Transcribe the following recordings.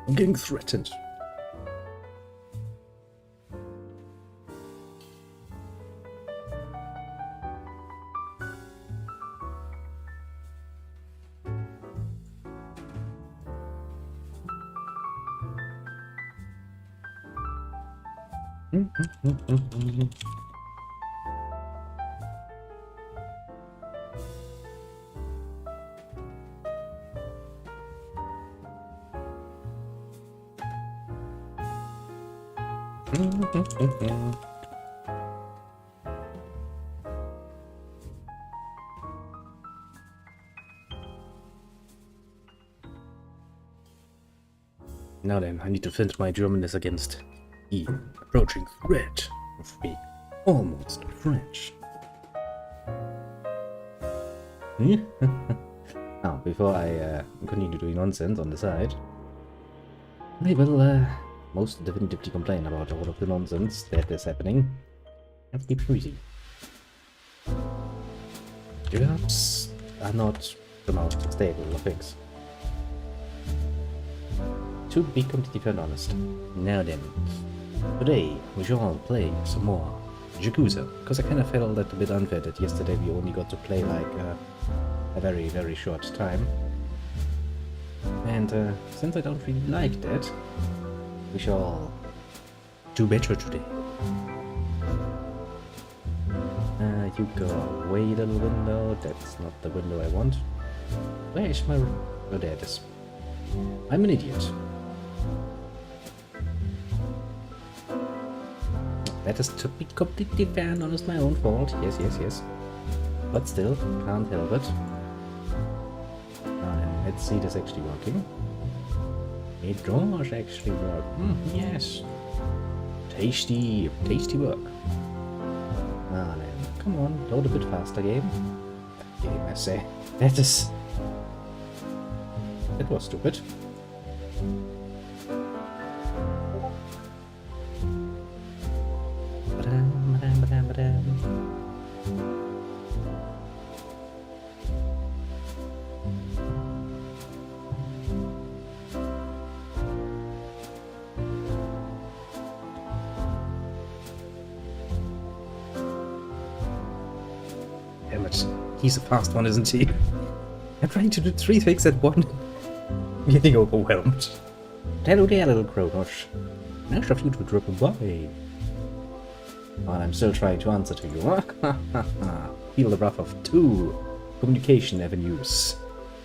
I'm getting threatened. Now then, I need to defend my Germanness against the approaching threat of being almost French. Now, before I continue doing nonsense on the side, I will most definitively complain about all of the nonsense that is happening. Have to be breezy. Jobs are not the most stable of things. To be completely fair and honest. Now then, today we shall play some more Yakuza, because I kind of felt that a bit unfair that yesterday we only got to play like a very, very short time. And since I don't really like that, we shall do better today. You go away, little window. That's not the window I want. Where is my... Oh, there it is. I'm an idiot. That is, to be completely fair and honest, my own fault. Yes, yes, yes. But still, can't help it. Let's see this actually working. It does actually work. Yes. Tasty, tasty work. Ah, then. Come on, load a bit faster, game. Game, I say. That is... That was stupid. Damn it. He's a fast one, isn't he? I'm trying to do 3 things at once. I'm getting overwhelmed. Hello there, little Kronos. Nice of you to drop by. While I'm still trying to answer to you. Feel the wrath of 2 communication avenues.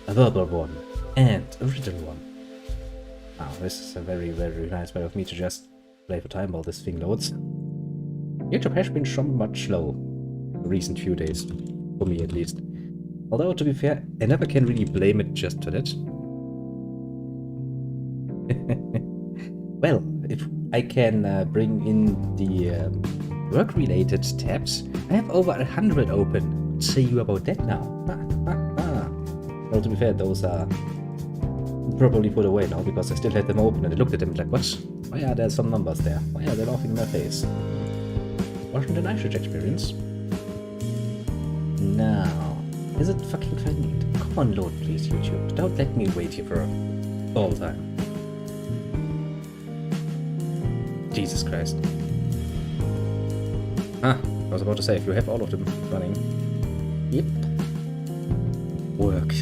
A verbal one and a written one. Wow, this is a very, very nice way of me to just play for time while this thing loads. YouTube has been somewhat slow the recent few days. For me, at least. Although, to be fair, I never can really blame it just for that. Well, if I can bring in the work-related tabs, I have over 100 open. What say you about that now? Well, to be fair, those are probably put away now because I still had them open and I looked at them like, what? Why are there some numbers there? Why are they laughing in my face? Wasn't a nice experience. Now, is it fucking funny? Come on, load, please, YouTube. Don't let me wait here for all time. Jesus Christ. I was about to say, if you have all of them running. Yep. Work.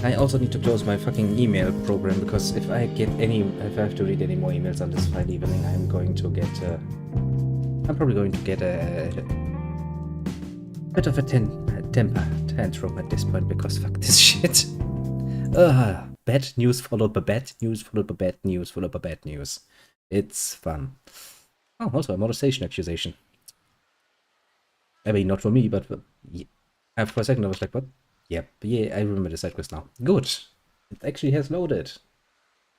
I also need to close my fucking email program, because if I have to read any more emails on this Friday evening, I'm probably going to get a bit of a temper tantrum at this point, because fuck this shit. Bad news followed by bad news, followed by bad news, followed by bad news. It's fun. Oh, also a molestation accusation. I mean, not for me, but for a second I was like, what? Yep, yeah, I remember the side quest now. Good. It actually has loaded.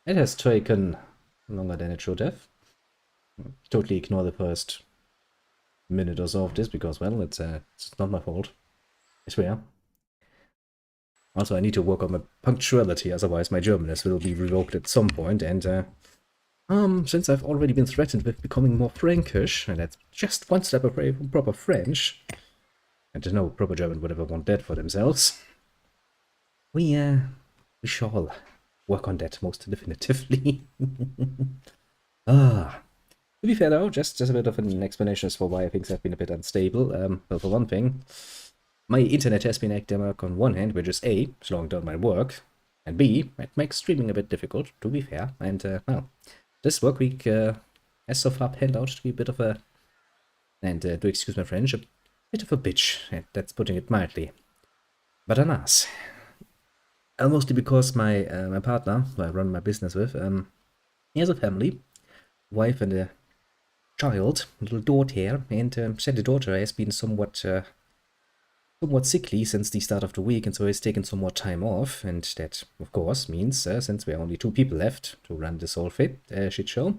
It has taken longer than it should have. Totally ignore the first minute or so of this, because, well, it's not my fault. I swear. Also, I need to work on my punctuality, otherwise my Germanness will be revoked at some point, and since I've already been threatened with becoming more Frankish, and that's just one step away from proper French, and no proper German would ever want that for themselves, we We shall work on that most definitively. To be fair though, just a bit of an explanation as for why things have been a bit unstable. Well, for one thing, my internet has been acting up on one hand, which is A, slowing down my work, and B, it makes streaming a bit difficult, to be fair. And, well, this work week has so far panned out to be a bit of a, and do excuse my French, a bit of a bitch, and that's putting it mildly. But alas, mostly because my my partner, who I run my business with, he has a family, wife and a child, a little daughter, and said the daughter has been somewhat sickly since the start of the week, and so he's taken some more time off, and that, of course, means, since we're only 2 people left to run this whole shit show,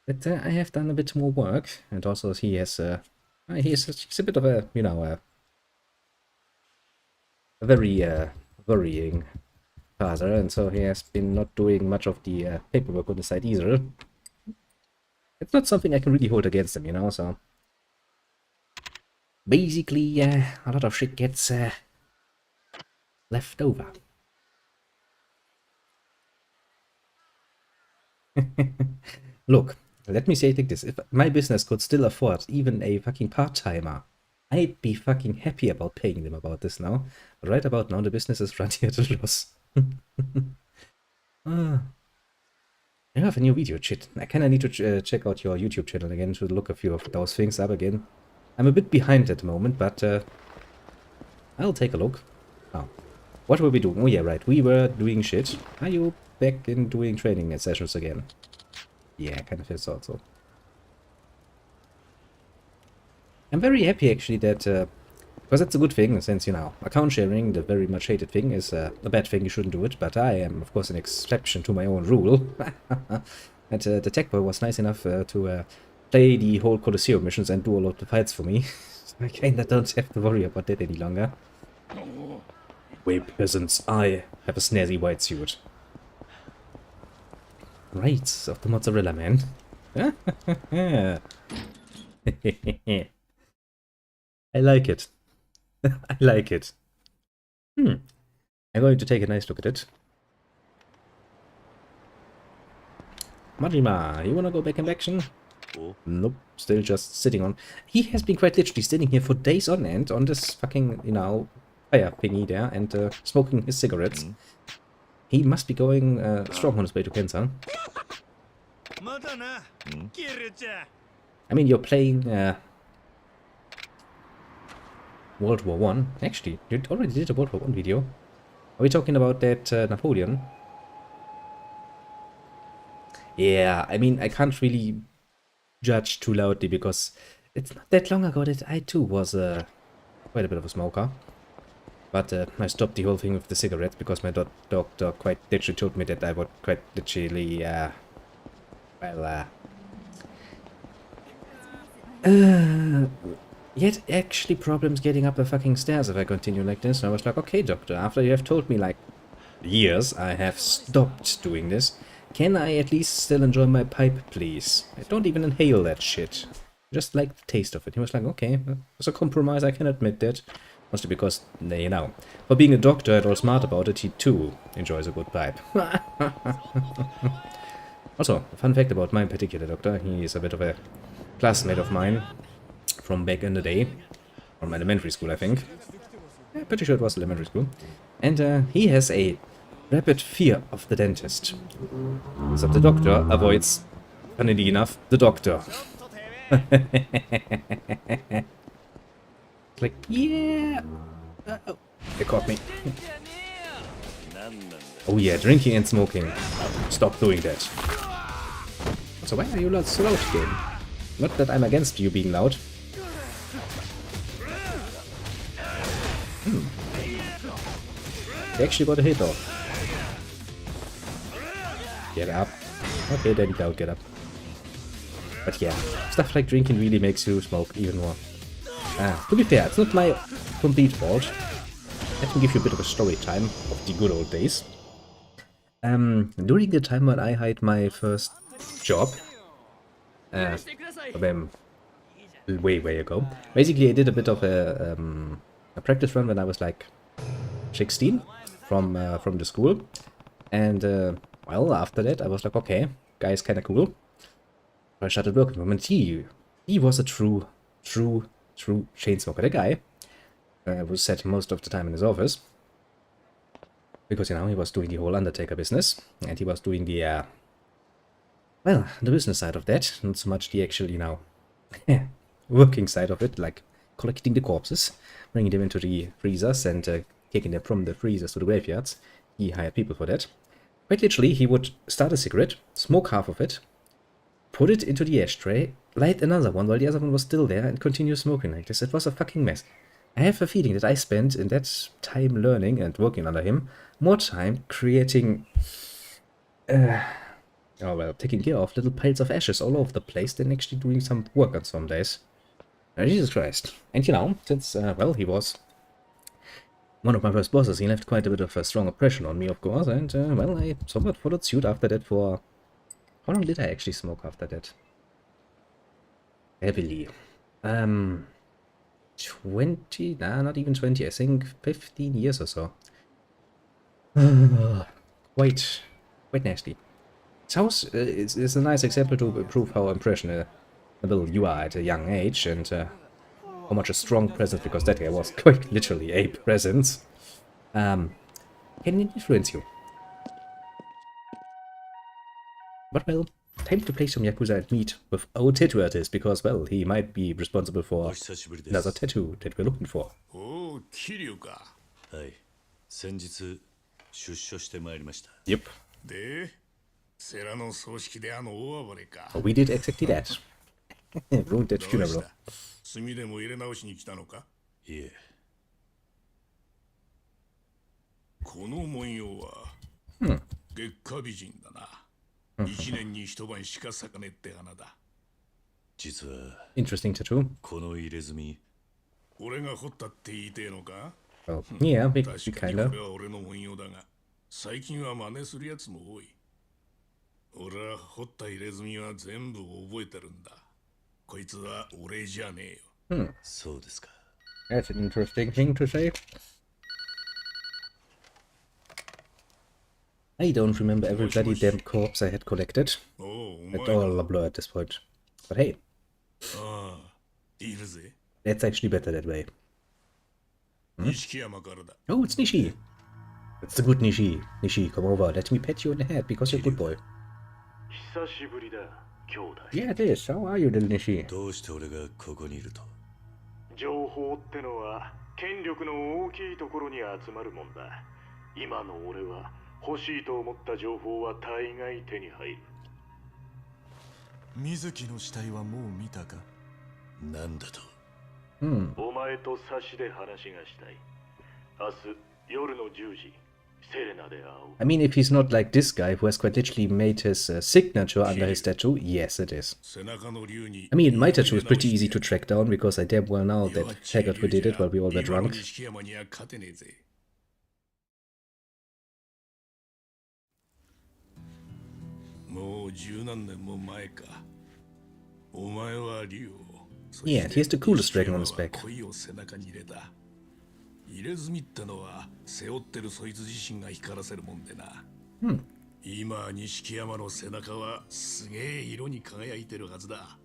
that I have done a bit more work, and also he has, he's a bit of a, you know, a very worrying father, and so he has been not doing much of the paperwork on the side either. It's not something I can really hold against him, you know, so... Basically, a lot of shit gets left over. Look, let me say it like this. If my business could still afford even a fucking part-timer, I'd be fucking happy about paying them about this now. But right about now, the business is running at a loss. I have a new video, shit. I kinda need to check out your YouTube channel again to look a few of those things up again. I'm a bit behind at the moment, but I'll take a look. Oh, what were we doing? Oh yeah, right, we were doing shit. Are you back in doing training sessions again? Yeah, kind of feels also. I'm very happy actually that, because that's a good thing, since, you know, account sharing, the very much hated thing, is a bad thing, you shouldn't do it, but I am, of course, an exception to my own rule. And the tech boy was nice enough to play the whole Colosseum missions and do all of the fights for me. So I kinda don't have to worry about that any longer. Wait, peasants, I have a snazzy white suit. Right, of the mozzarella man. I like it. I like it. I'm going to take a nice look at it. Majima, you wanna go back in action? Oh. Nope, still just sitting on. He has been quite literally sitting here for days on end on this fucking, you know, fire thingy there and smoking his cigarettes. He must be going strong on his way to cancer. I mean, you're playing World War One. Actually, you already did a World War One video. Are we talking about that Napoleon? Yeah, I mean, I can't really judge too loudly because it's not that long ago that I too was quite a bit of a smoker. But I stopped the whole thing with the cigarettes because my doctor quite literally told me that I would quite literally, yet actually problems getting up the fucking stairs if I continue like this. And I was like, okay, doctor, after you have told me like years I have stopped doing this, can I at least still enjoy my pipe, please? I don't even inhale that shit. Just like the taste of it. He was like, okay, it's a compromise, I can admit that. Mostly because, you know, for being a doctor and all smart about it, he too enjoys a good pipe. Also, a fun fact about my particular doctor, he is a bit of a classmate of mine from back in the day. From elementary school, I think. Yeah, pretty sure it was elementary school. And he has a rapid fear of the dentist. So the doctor avoids, funnily enough, the doctor. Like, yeah. Oh, they caught me. Oh yeah, drinking and smoking. Stop doing that. So why are you so loud again? Not that I'm against you being loud. They actually got a hit off. Get up. Okay, then you go, get up. But yeah, stuff like drinking really makes you smoke even more. To be fair, it's not my complete fault. Let me give you a bit of a story time of the good old days. During the time when I had my first job, way ago, basically I did a bit of a practice run when I was like 16 from the school. And, well, after that, I was like, okay, guy's kind of cool. I started working with him, and he was a true chain smoker. The guy was sat most of the time in his office because, you know, he was doing the whole Undertaker business, and he was doing the, well, the business side of that, not so much the actual, you know, working side of it, like collecting the corpses, bringing them into the freezers, and taking them from the freezers to the graveyards. He hired people for that. Quite literally, he would start a cigarette, smoke half of it, put it into the ashtray, light another one while the other one was still there, and continue smoking like this. It was a fucking mess. I have a feeling that I spent, in that time learning and working under him, more time creating, oh well, taking care of little piles of ashes all over the place than actually doing some work on some days. Jesus Christ. And you know, since, well, he was one of my first bosses, he left quite a bit of a strong impression on me, of course, and, well, I somewhat followed suit after that for... How long did I actually smoke after that? Heavily. 20, nah, not even 20, I think 15 years or so. Quite nasty. It's a nice example to prove how impressionable you are at a young age, and how much a strong presence, because that guy was quite literally a presence, can influence you. But well, time to play some Yakuza and meet with our tattoo artist, because, well, he might be responsible for another tattoo that we're looking for. Yep. We did exactly that. Ruined that funeral. Interesting tattoo. Well, yeah, we kinda. That's an interesting thing to say. I don't remember every bloody damn corpse I had collected. It's all a blur at this point. But hey, that's actually better that way. Oh, it's Nishi. It's the good Nishi. Nishi, come over. Let me pet you on the head because you're a good boy. Yeah, it is. How are you, little Nishi? 情報ってのは権力の大きいところに集まるもんだ。今の俺は欲しいと思った情報は大概手に入る。水木の死体はもう見たか？なんだと？お前と差しで話がしたい。明日夜の10時。I mean, if he's not like this guy who has quite literally made his signature under his tattoo, yes it is. I mean, my tattoo is pretty easy to track down because I damn well know that Haggard we did it while we all were drunk. Yeah, and he has the coolest dragon on his back. 入れ墨ってのは背負ってるそいつ自身が光らせるもんでな。今錦山の背中はすげえ色に輝いてるはずだ。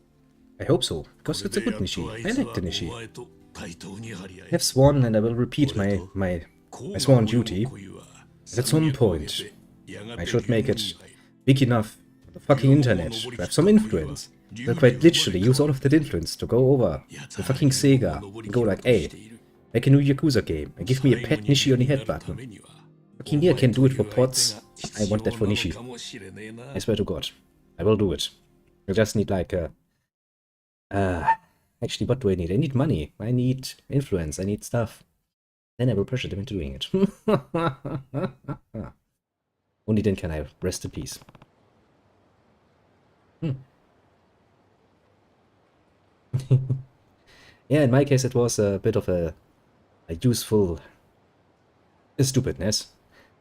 I hope so, because it's a good Nishi. I like the Nishi. I have sworn, and I will repeat my sworn duty. At some point, I should make it big enough on the fucking internet to have some influence. I'll quite literally use all of that influence to go over the fucking Sega and go like, hey, make a new Yakuza game and give me a pet Nishi on the head button. Fucking yeah, I can do it for pots. I want that for Nishi. I swear to God. I will do it. I just need like a... actually, what do I need? I need money. I need influence. I need stuff. Then I will pressure them into doing it. Only then can I rest in peace. Yeah, in my case it was a bit of a useful stupidness.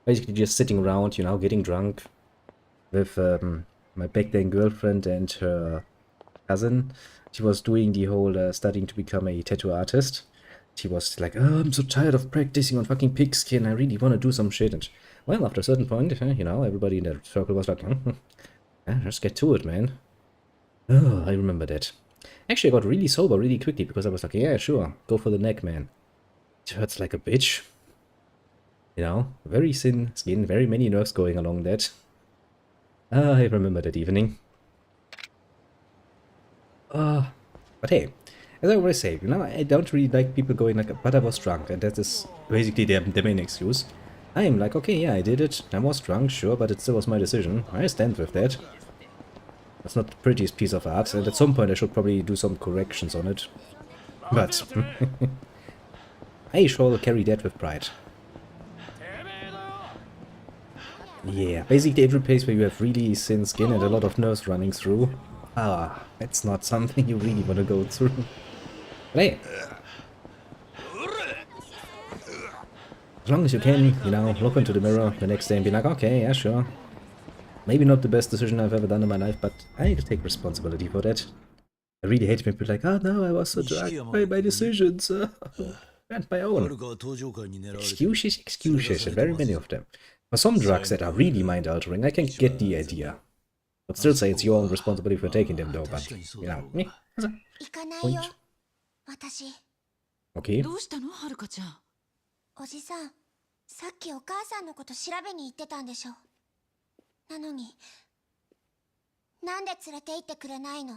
Basically just sitting around, you know, getting drunk with my back then girlfriend and her cousin. She was doing the whole studying to become a tattoo artist. She was like, oh, I'm so tired of practicing on fucking pigskin. I really want to do some shit. And, well, after a certain point, you know, everybody in the circle was like, yeah, just get to it, man. Oh, I remember that. Actually, I got really sober really quickly because I was like, yeah, sure, go for the neck, man. It hurts like a bitch. You know, very thin skin, very many nerves going along that. I remember that evening. But hey, as I always say, you know, I don't really like people going like, but I was drunk, and that is basically the main excuse. I'm like, okay, yeah, I did it, I was drunk, sure, but it still was my decision. I stand with that. That's not the prettiest piece of art, and at some point I should probably do some corrections on it. But I shall carry that with pride. Yeah, basically every place where you have really thin skin and a lot of nerves running through. That's not something you really want to go through. But hey, as long as you can, you know, look into the mirror the next day and be like, okay, yeah, sure. Maybe not the best decision I've ever done in my life, but I need to take responsibility for that. I really hate when people are like, oh no, I was so drunk by my decisions. And my own. Excuses, and very many of them. For some drugs that are really mind-altering, I can get the idea. But still say it's your own responsibility for taking them though, but, you know, me. Point. Okay. おじさん、さっきお母さんのこと調べに行ってたんでしょ。なのに、なんで連れて行ってくれないの？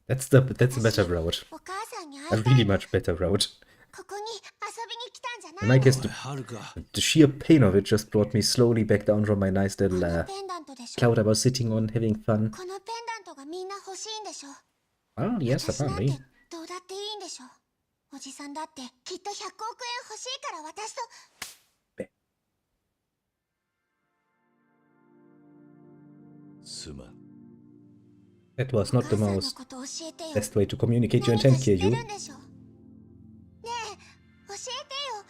That's the better route. お母さんに A 会いたい really の。 much better route. ここに遊びに来たんじゃ In ない my の？ case, the sheer pain of it just brought me slowly back down from my nice こ little のペンダントでしょ。 cloud I was sitting on, having fun. このペンダントがみんな欲しいんでしょ。 Well, yes, 私なんて apparently. どうだっていいんでしょ。おじさんだってきっと100億円欲しいから私と。 That was not the お母さんの most こと教えてよ。 best way to communicate your 何か intent 知っ here, て you. るんでしょ。ねえ、教えてよ。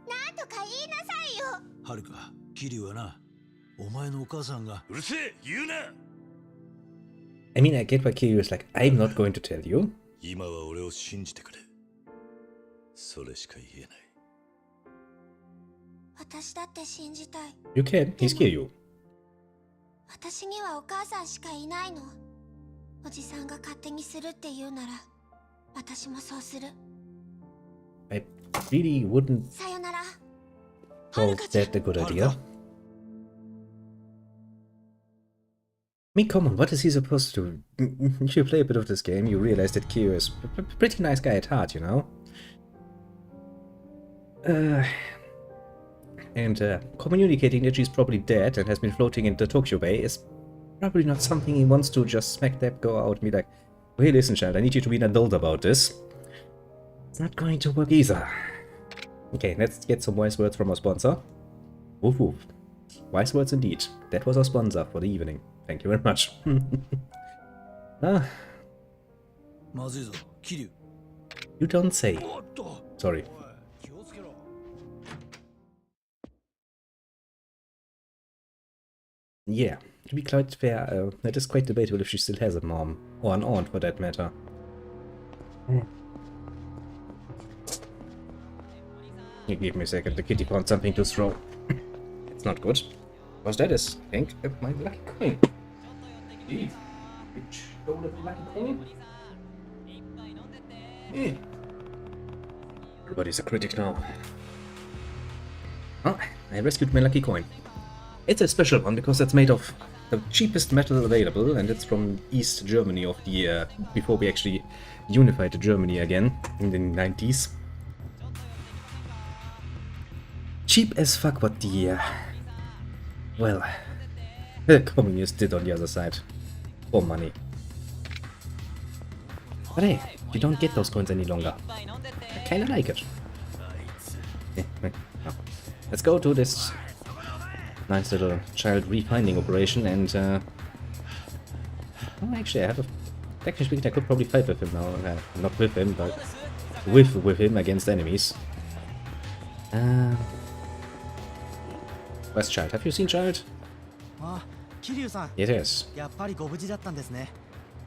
なんとか言いなさいよ。はるか、キリュウはな、お前のお母さんが。うるせえ、言うな。I mean, I get why Kiryu is like, I'm not going to tell you. 今は俺を信じてくれ。それしか言えない。私だって信じたい。 You can, he's Kiryu. 私にはお母さんしかいないの。おじさんが勝手にするって言うなら、私もそうする。 I really wouldn't さよなら。 call that a good idea. I mean, come on, what is he supposed to do? If you play a bit of this game, you realize that Kiryu is a pretty nice guy at heart, you know? And communicating that she's probably dead and has been floating in the Tokyo Bay is probably not something he wants to just smack that go out and be like, hey, listen, child, I need you to be an adult about this. It's not going to work either. Okay, let's get some wise words from our sponsor. Woof woof. Wise words indeed. That was our sponsor for the evening. Thank you very much. You don't say. Sorry. Yeah, to be quite fair, it is quite debatable if she still has a mom, or an aunt for that matter. You give me a second, the kitty found something to throw. It's not good. Because that is, I think, my lucky coin. Which stole the lucky coin? Everybody's a critic now. Oh, I rescued my lucky coin. It's a special one because it's made of the cheapest metal available, and it's from East Germany of the before we actually unified Germany again in the 90s. Cheap as fuck what the well, the communists did on the other side for money. But hey, you don't get those coins any longer. I kinda like it. Let's go to this nice little child refinding operation and well, actually I have a technically speaking I could probably fight with him now. Not with him, but with him against enemies. Where's Child? Have you seen Child? Kiryu-san. It is. やっぱりご無事だったんですね。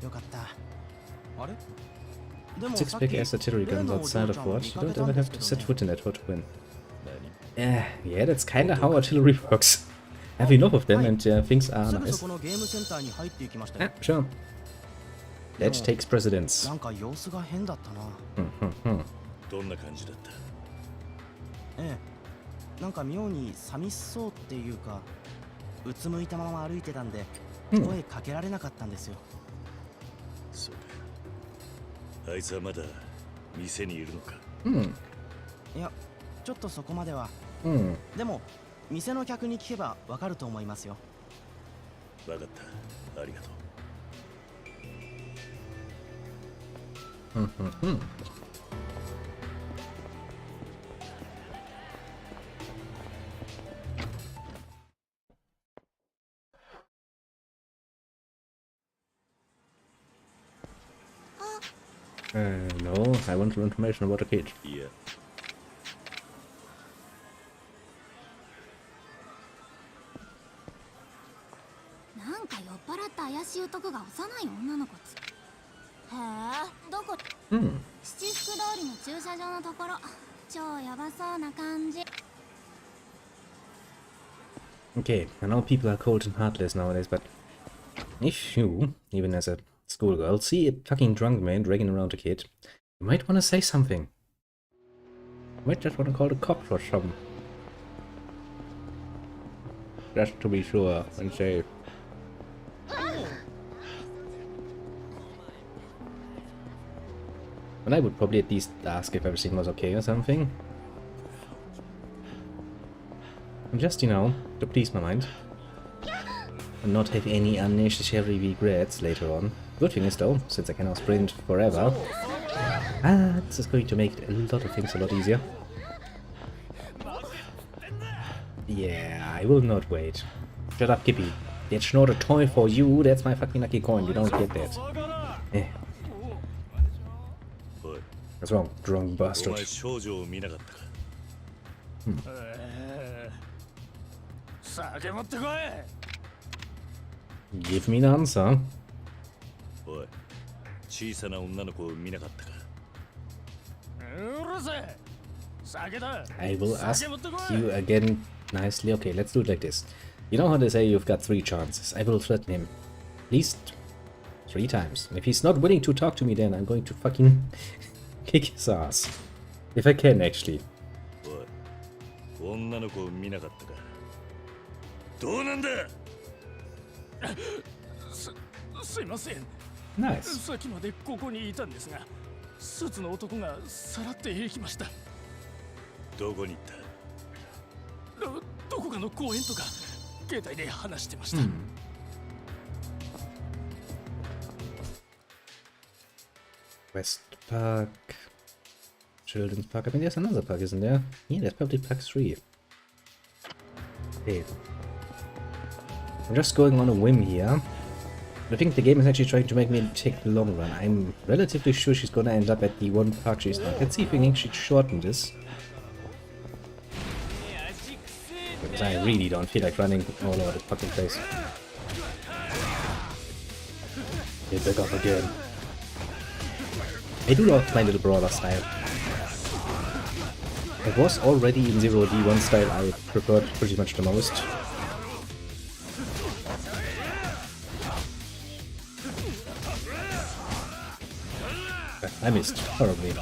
よかった。あれ？ Six big ass artillery guns outside of what? You don't ever have to set foot in that for to win. Yeah, that's kinda how artillery works. Have enough of them and things are nice. Ah, sure. That takes precedence. どんな感じだった？ええ、なんか妙に寂しそうっていうか、うつむいたまま歩いてたんで、声かけられなかったんですよ。そうか。あいつはまだ店にいるのか？いや、ちょっとそこまでは。でも店の客に聞けばわかると思いますよ。わかった。ありがとう。No, I want some information about the cage. いや。なんか酔っ払った怪しい男が幼い女の子つ。へえ、どこ？七福通りの駐車場のところ。超ヤバそうな感じ。Okay, I know people are cold and heartless nowadays, but if you, even as a schoolgirl, see a fucking drunk man dragging around a kid, you might want to say something. You might just want to call the cops or something. Just to be sure and say. And I would probably at least ask if everything was okay or something. And just, you know, to please my mind. And not have any unnecessary regrets later on. Good thing is though, since I can now sprint forever, this is going to make a lot of things a lot easier. Yeah, I will not wait. Shut up, Kippy. That's not a toy for you, that's my fucking lucky coin, you don't get that. What's wrong, drunk bastard? Give me an answer. I will ask you again nicely. Okay, let's do it like this. You know how they say you've got 3 chances. I will threaten him. At least 3 times. And if he's not willing to talk to me, then I'm going to fucking kick his ass. If I can, actually. Nice. さっきまでここにいたんですが、スーツの男がさらっていきました。どこに行った？どこかの公園とか携帯で話してました。West Park, Children's Park. I mean, there's another park, isn't there? Yeah, there's probably Park 3. Okay. I'm just going on a whim here. I think the game is actually trying to make me take the long run. I'm relatively sure she's gonna end up at the one park she's not. Let's see if we can actually shorten this. Because I really don't feel like running all over the fucking place. Get back up again. I do love my little brawler style. It was already in 0D one style I preferred pretty much the most. I missed horribly.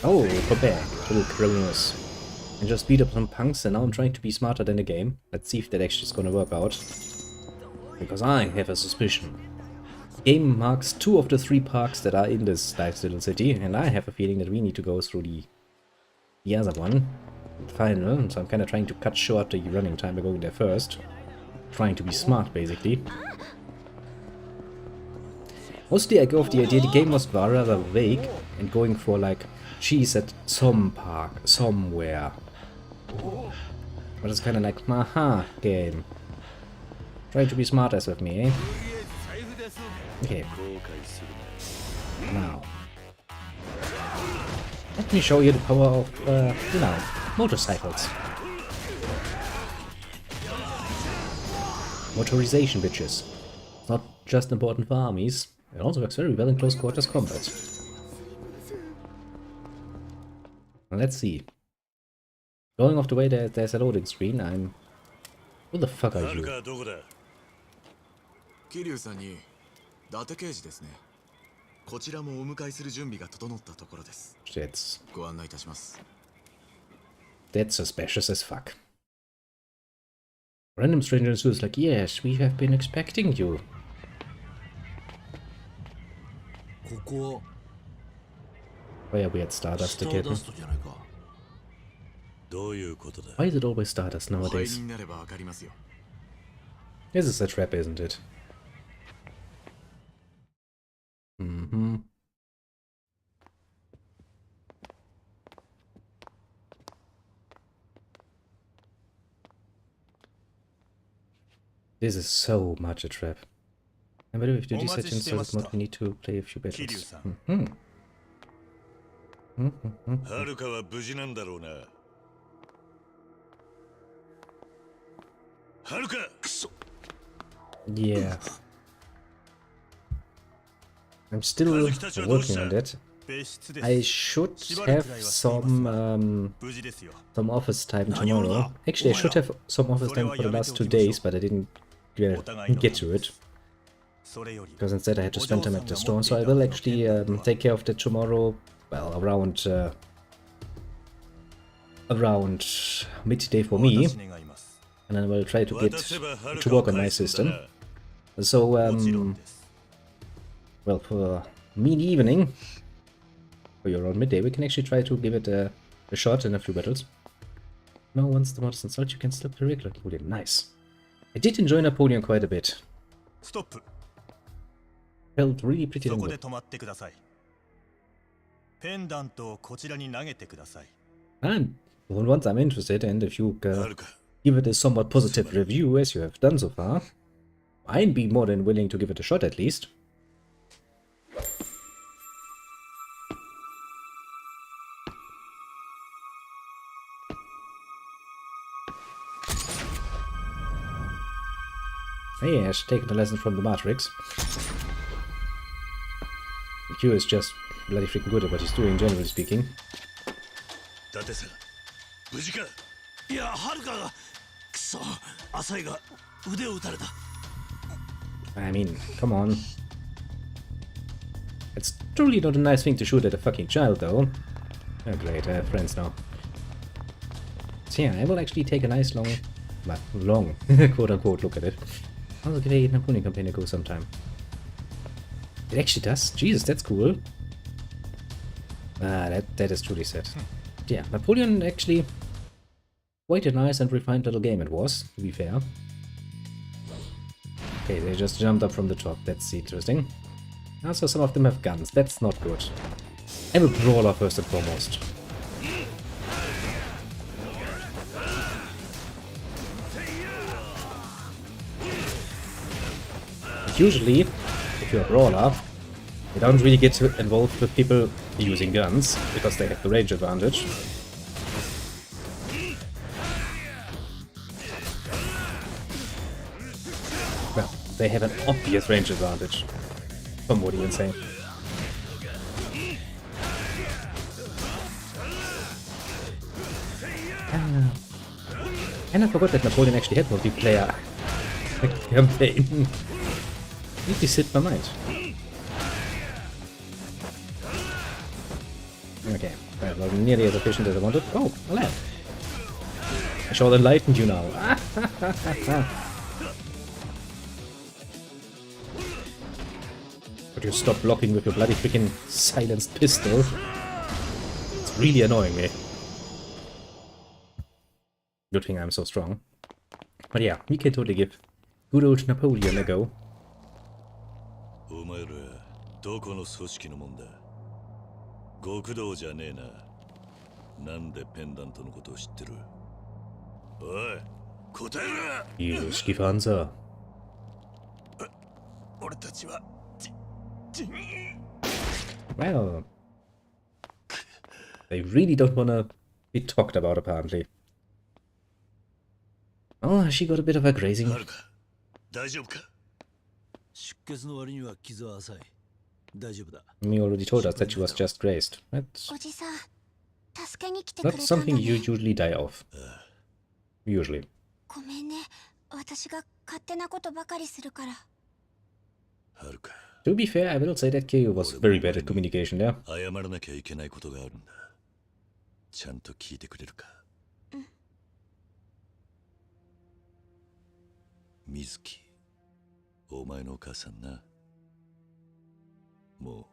Oh, we're back, little criminals. I just beat up some punks and now I'm trying to be smarter than the game. Let's see if that actually is gonna work out. Because I have a suspicion. The game marks 2 of the 3 parks that are in this nice little city, and I have a feeling that we need to go through the other one. Final, so I'm kinda trying to cut short the running time by going there first. Trying to be smart, basically. Mostly I go with the idea the game was rather vague and going for like, she's at some park, somewhere. But it's kinda like, haha, game. Try to be smart as with me, eh? Okay. Now. Let me show you the power of, you know, motorcycles. Motorization, bitches. It's not just important for armies, it also works very well in close quarters combat. Let's see. Going off the way, there's a loading screen. Who the fuck are you? どこだ。桐生さんに伊達刑事ですね。こちらもお迎えする準備が整ったところです。ご案内いたします。That's suspicious as fuck. Random strangers who's like, yes, we have been expecting you. ここ Why are we at Stardust again? じゃないか。どういうことだ。 Why is it always Stardust お入 nowadays? りになればわかりますよ。This is a trap, isn't it? Mm-hmm. This is so much a trap. And by the way, if you do such instances mode, we need to play a few battles. Mm-hmm. はるかは無事なんだろうな。はるか。くそ。Yeah. I'm still working on that. I should have some office time tomorrow. Actually, I should have some office time for the last 2 days, but I didn't get to it. Because instead I had to spend time at the store, so I will actually take care of that tomorrow. Well, around midday for me, and then I will try to get to work on my system. So, well, for me in the evening, for you around midday, we can actually try to give it a shot in a few battles. Now, once the mod is installed, you can still play regular Napoleon. Nice. I did enjoy Napoleon quite a bit. Stop. Felt really pretty damn good. And once I'm interested, and if you give it a somewhat positive review, as you have done so far, I'd be more than willing to give it a shot at least. Hey, I should take a lesson from the Matrix. Q is just bloody freaking good at what he's doing, generally speaking. I mean, come on. It's truly not a nice thing to shoot at a fucking child, though. Oh great, I have friends now. So yeah, I will actually take a nice long, quote-unquote, look at it. I'll give a Napoleon campaign a go sometime. It actually does? Jesus, that's cool. Ah, that is truly sad. Yeah, Napoleon actually quite a nice and refined little game it was, to be fair. Okay, they just jumped up from the top, that's interesting. Also, some of them have guns, that's not good. I'm a brawler first and foremost. Usually, if you're a brawler, you don't really get involved with people using guns, because they have the range advantage. Well, they have an obvious range advantage, from what you can say. And I forgot that Napoleon actually had multiplayer campaign. Really slipped my mind. Okay, well, not nearly as efficient as I wanted. Oh, a lamp. I shall enlighten you now. Could you stop blocking with your bloody freaking silenced pistol? It's really annoying me. Good thing I'm so strong. But yeah, we can totally give good old Napoleon a go. お前らどこの組織のもんだ。極道じゃねえな。なんでペンダントのことを知ってる。おい、答えろ。よし、ギファンザ。俺たちは。Well, they really don't wanna be talked about apparently. Oh, she got a bit of a grazing. 大丈夫か？出血の割には傷は浅い。大丈夫だ。Mimi already told us that she was just grazed. That's おじさん助けに来てく not れたんだ something you ね。 usually die of. Usually. ごめんね、私が勝手なことばかりするから。はるか。 To be fair, I will say that Kyo was very bad at communication there. 謝らなきゃいけないことがあるんだ。ちゃんと聞いてくれるか？うん。水木、お前のお母さんな、もう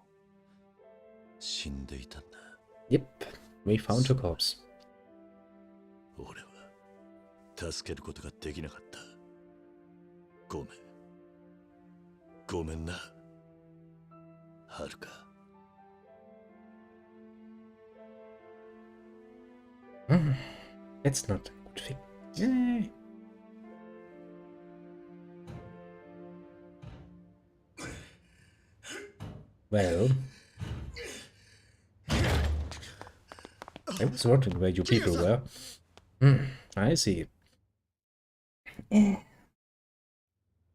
死んでいたんだ。Yep, we found her corpse. 俺は助けることができなかった。ごめん。ごめんな。はるか。That's not a good thing. Yay. Well, I was wondering where you people were. I see.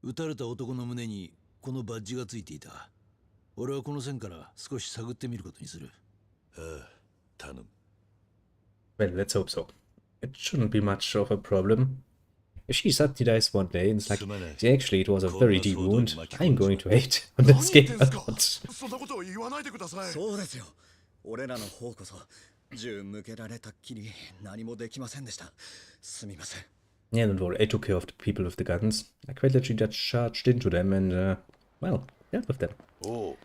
撃たれた男の胸にこのバッジがついていた。俺はこの線から少し探ってみることにする。ああ、頼む。Well, let's hope so. It shouldn't be much of a problem. If she suddenly dies one day and it's like, actually, it was a very deep wound, I'm going to hate on this game a lot. そんなことを言わないでください。そうですよ。俺らの方こそ銃向けられたっきり何もできませんでした。すみません。 Yeah, don't worry, I took care of the people with the guns. I quite literally just charged into them and, well, dealt with them. おう、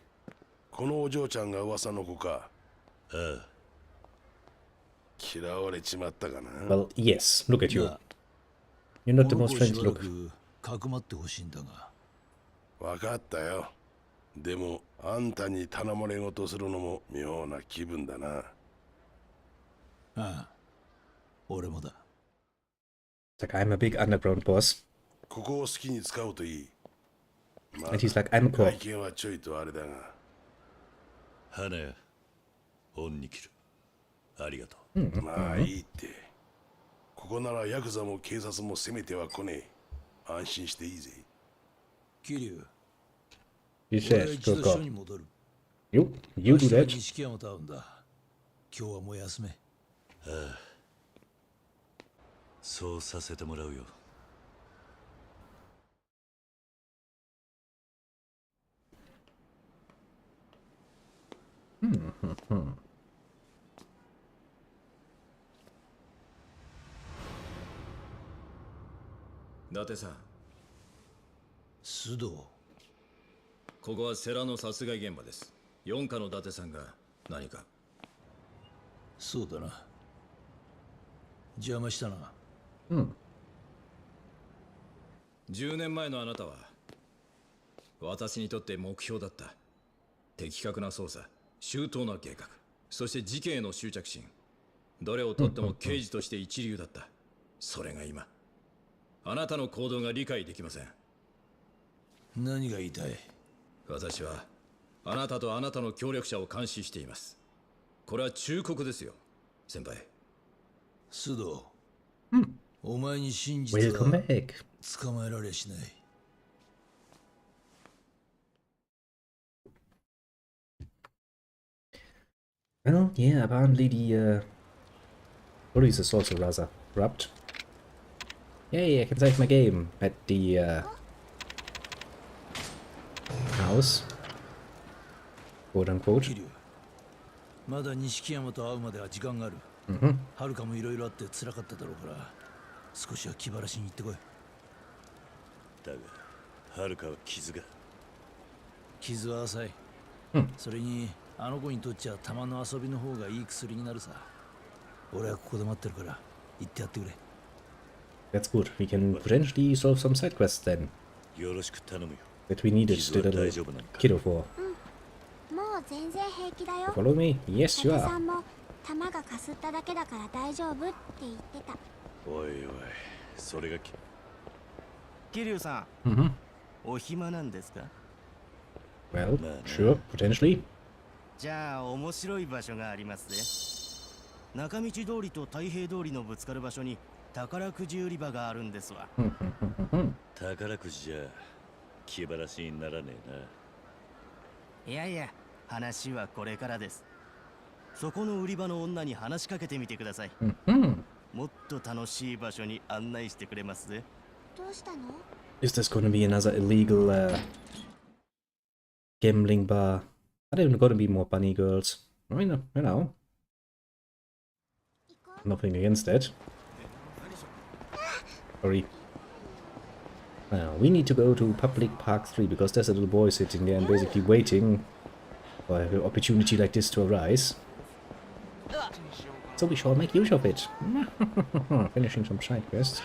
このお嬢ちゃんが噂の子か。ああ。嫌われちまったかな。Well, yes, look at you. You're not the most friendly look. かくまってほしいんだが。わかったよ。でも、あんたに頼まれ事するのも妙な気分だな。ああ、俺もだ。It's like, I'm a big underground boss. ここを好きに使うといい。まあ、 And he's like, I'm a 外 cop. 見はちょいとあれだが。花屋、恩に切る。ありがとう。まあいいって。ここならヤクザも警察も攻めては来ねえ。安心していいぜ。桐You 生、俺 said, は一 go 度署 go. に戻る。You do 明日は that? 錦山と会うんだ。今日はもう休め。う。ああ。そうさせてもらうよ。伊達さん、須藤。ここは世良の殺害現場です。四課の伊達さんが何か。そうだな。邪魔したな。10年前のあなたは私にとって目標だった。的確な捜査、周到な計画、そして事件への執着心。どれをとっても刑事として一流だった。それが今、あなたの行動が理解できません。何が言いたい？私はあなたとあなたの協力者を監視しています。これは忠告ですよ、先輩。須藤。お前に真実 Welcome は back. 捕まえられしない。Well, yeah, apparently the police is also rather corrupt. Yay, I can save my game at the house. Quote unquote. 桐生、まだ錦山と会うまでは時間がある。はるかもいろいろあって辛かっただろうから、少しは気晴らしに行ってこい。だが、はるかは傷は浅い。それに、あの子にとっちゃ玉の遊びの方がいい薬になるさ。俺はここで待ってるから、行ってやってくれ。That's good. We can potentially solve some side quests then. よろしく頼むよ。 That we needed the little kiddo for. もう全然平気だよ。 Follow me? Yes, 伊 you 達さ are. んも弾がかすっただけだから大丈夫って言ってた。おいおい、それが桐生さん、お暇なんですか？ Well, sure, potentially. じゃあ面白い場所がありますね。中道通りと太平通りのぶつかる場所に宝くじ売り場があるんですわ。宝くじじゃ気晴らしにならねえな。いやいや、話はこれからです。そこの売り場の女に話しかけてみてください。もっと楽しい場所に案内してくれますぜ。どうしたの？ Is this gonna be another illegal gambling bar? Are there gonna be more bunny girls? I mean, you know. Nothing against that. Sorry. We need to go to Public Park 3 because there's a little boy sitting there and basically waiting for an opportunity like this to arise. So we shall make use of it. Finishing some side quests.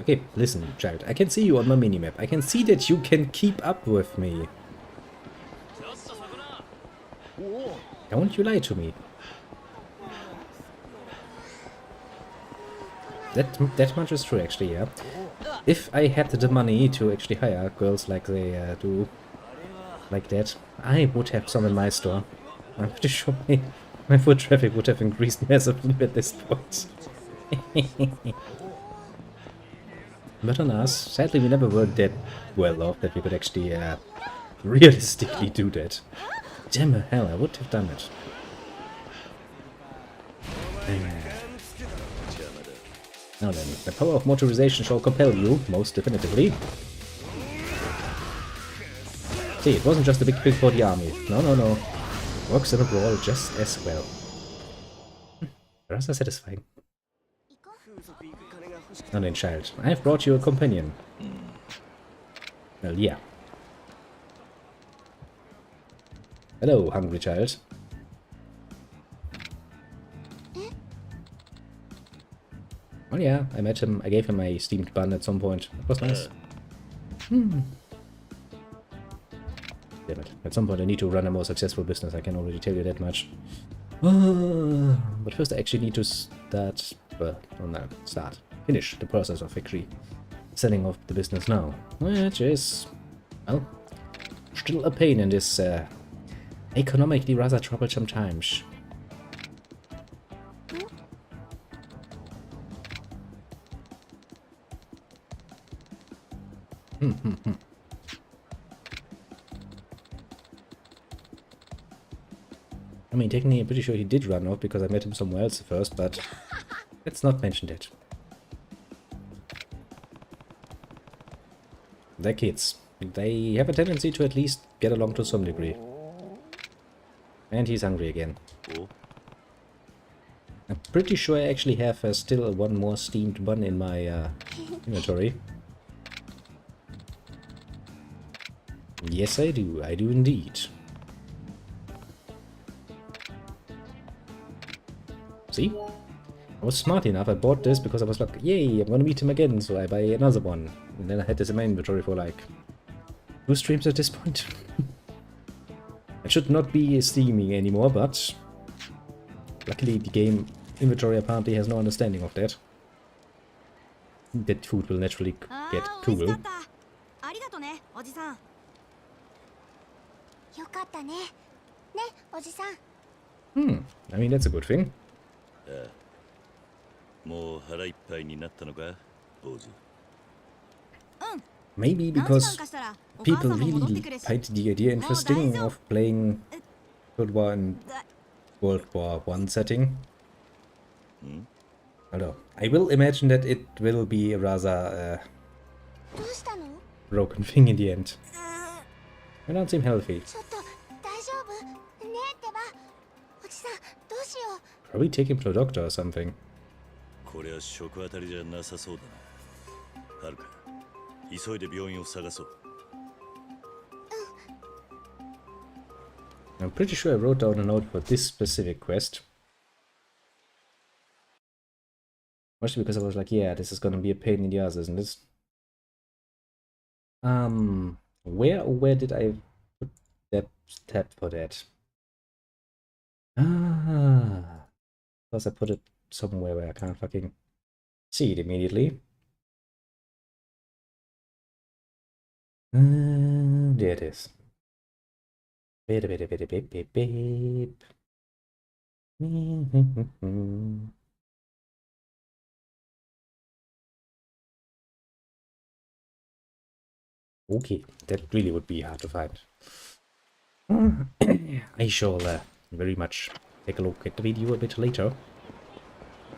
Okay, listen, child. I can see you on my minimap. I can see that you can keep up with me. Don't you lie to me. That much is true, actually, yeah. If I had the money to actually hire girls like they do, like that, I would have some in my store. I'm pretty sure my foot traffic would have increased massively at this point. But on us, sadly we never were that well off that we could actually realistically do that. Damn the hell, I would have done it. Now then, the power of motorization shall compel you, most definitively. See, it wasn't just a big pick for the army. No, no, no. Works in a brawl just as well. Rather satisfying. Now then, child, I have brought you a companion. Well, yeah. Hello, hungry child. Well, yeah, I met him. I gave him a steamed bun at some point. That was nice. Damn it. At some point I need to run a more successful business, I can already tell you that much. But first I actually need to start... finish the process of actually selling off the business now. Which is... well... still a pain in this economically rather troublesome times. I mean, technically I'm pretty sure he did run off because I met him somewhere else first, but let's not mention that. They're kids. They have a tendency to at least get along to some degree. And he's hungry again. I'm pretty sure I actually have still one more steamed bun in my inventory. Yes, I do. I do indeed. See? I was smart enough. I bought this because I was like, yay, I'm gonna meet him again, so I buy another one. And then I had this in my inventory for like 2 streams at this point. I should not be steaming anymore, but luckily the game inventory apparently has no understanding of that. That food will naturally get cool. I mean, that's a good thing. Maybe because people really find the idea interesting of playing World War and World War I setting. Although, I will imagine that it will be a rather broken thing in the end. I don't seem healthy. Probably take him to a doctor or something. I'm pretty sure I wrote down a note for this specific quest. Mostly because I was like, yeah, this is gonna be a pain in the ass, isn't it? Where did I put that tab for that? Because I put it somewhere where I can't fucking see it immediately. There it is. Beep, beep, beep, beep, beep, beep. Okay, that really would be hard to find. I shall very much take a look at the video a bit later.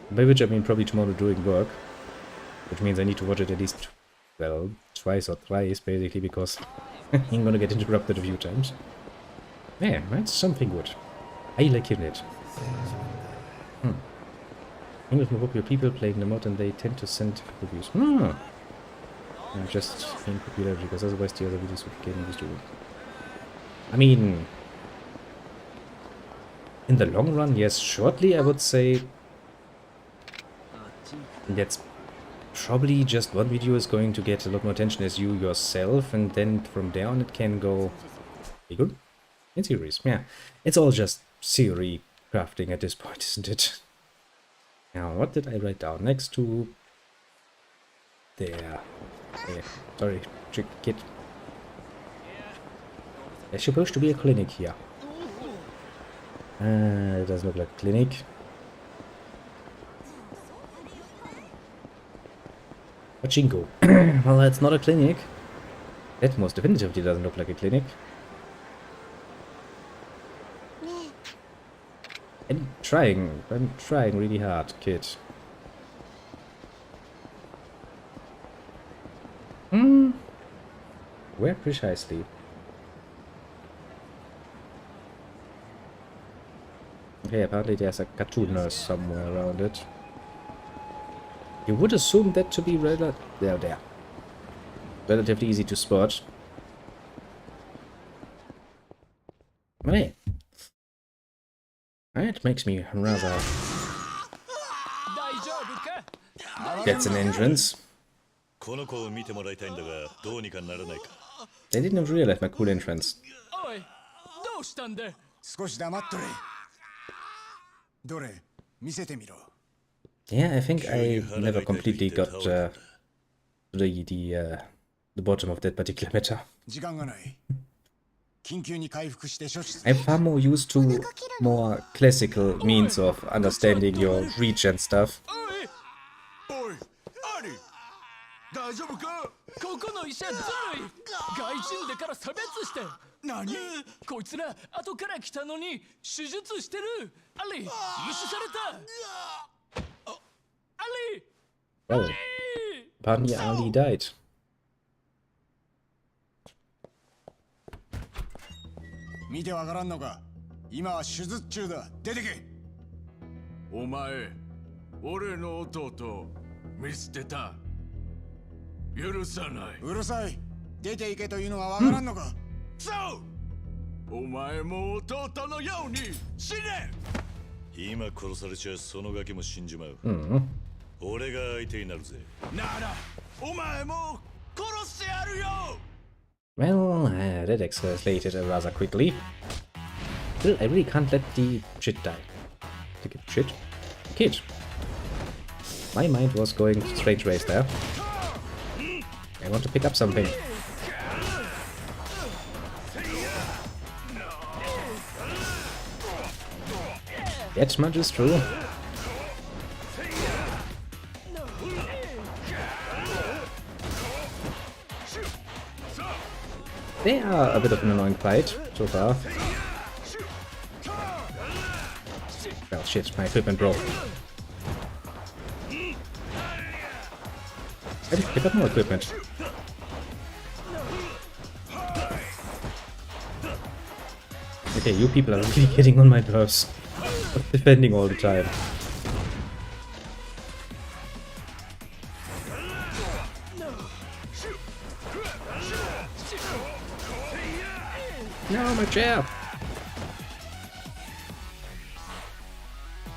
By which I mean probably tomorrow during work. Which means I need to watch it at least, well, twice or thrice, basically, because I'm gonna get interrupted a few times. Yeah, that's something good. I like it. English more popular people playing the mod and they tend to send reviews. I'm just in popularity because otherwise the other videos would get used to it. I mean, in the long run, yes, shortly I would say that's probably just one video is going to get a lot more attention as you yourself, and then from there on it can go bigger in series. Yeah, it's all just theory crafting at this point, isn't it? Now, what did I write down next to there? Yeah, sorry, trick kid. There's supposed to be a clinic here. It doesn't look like a clinic. Pachinko. Well, that's not a clinic. That most definitively doesn't look like a clinic. I'm trying really hard, kid. Where precisely? Okay, apparently there's a cartoon nurse somewhere around it. You would assume that to be relatively easy to spot. Hey. That makes me rather... That's an entrance. They didn't realize my cool entrance. Yeah, I think I never completely got to the bottom of that particular matter. I'm far more used to more classical means of understanding your reach and stuff. Oh, apparently Ali died. Well, that escalated rather quickly. Still, I really can't let the shit die. Shit? Kid. My mind was going strange ways there. I want to pick up something. That much is true. They are a bit of an annoying fight so far. Well, shit, my equipment broke. I did pick up more equipment. Okay, you people are really getting on my nerves. Defending all the time. No, my chair!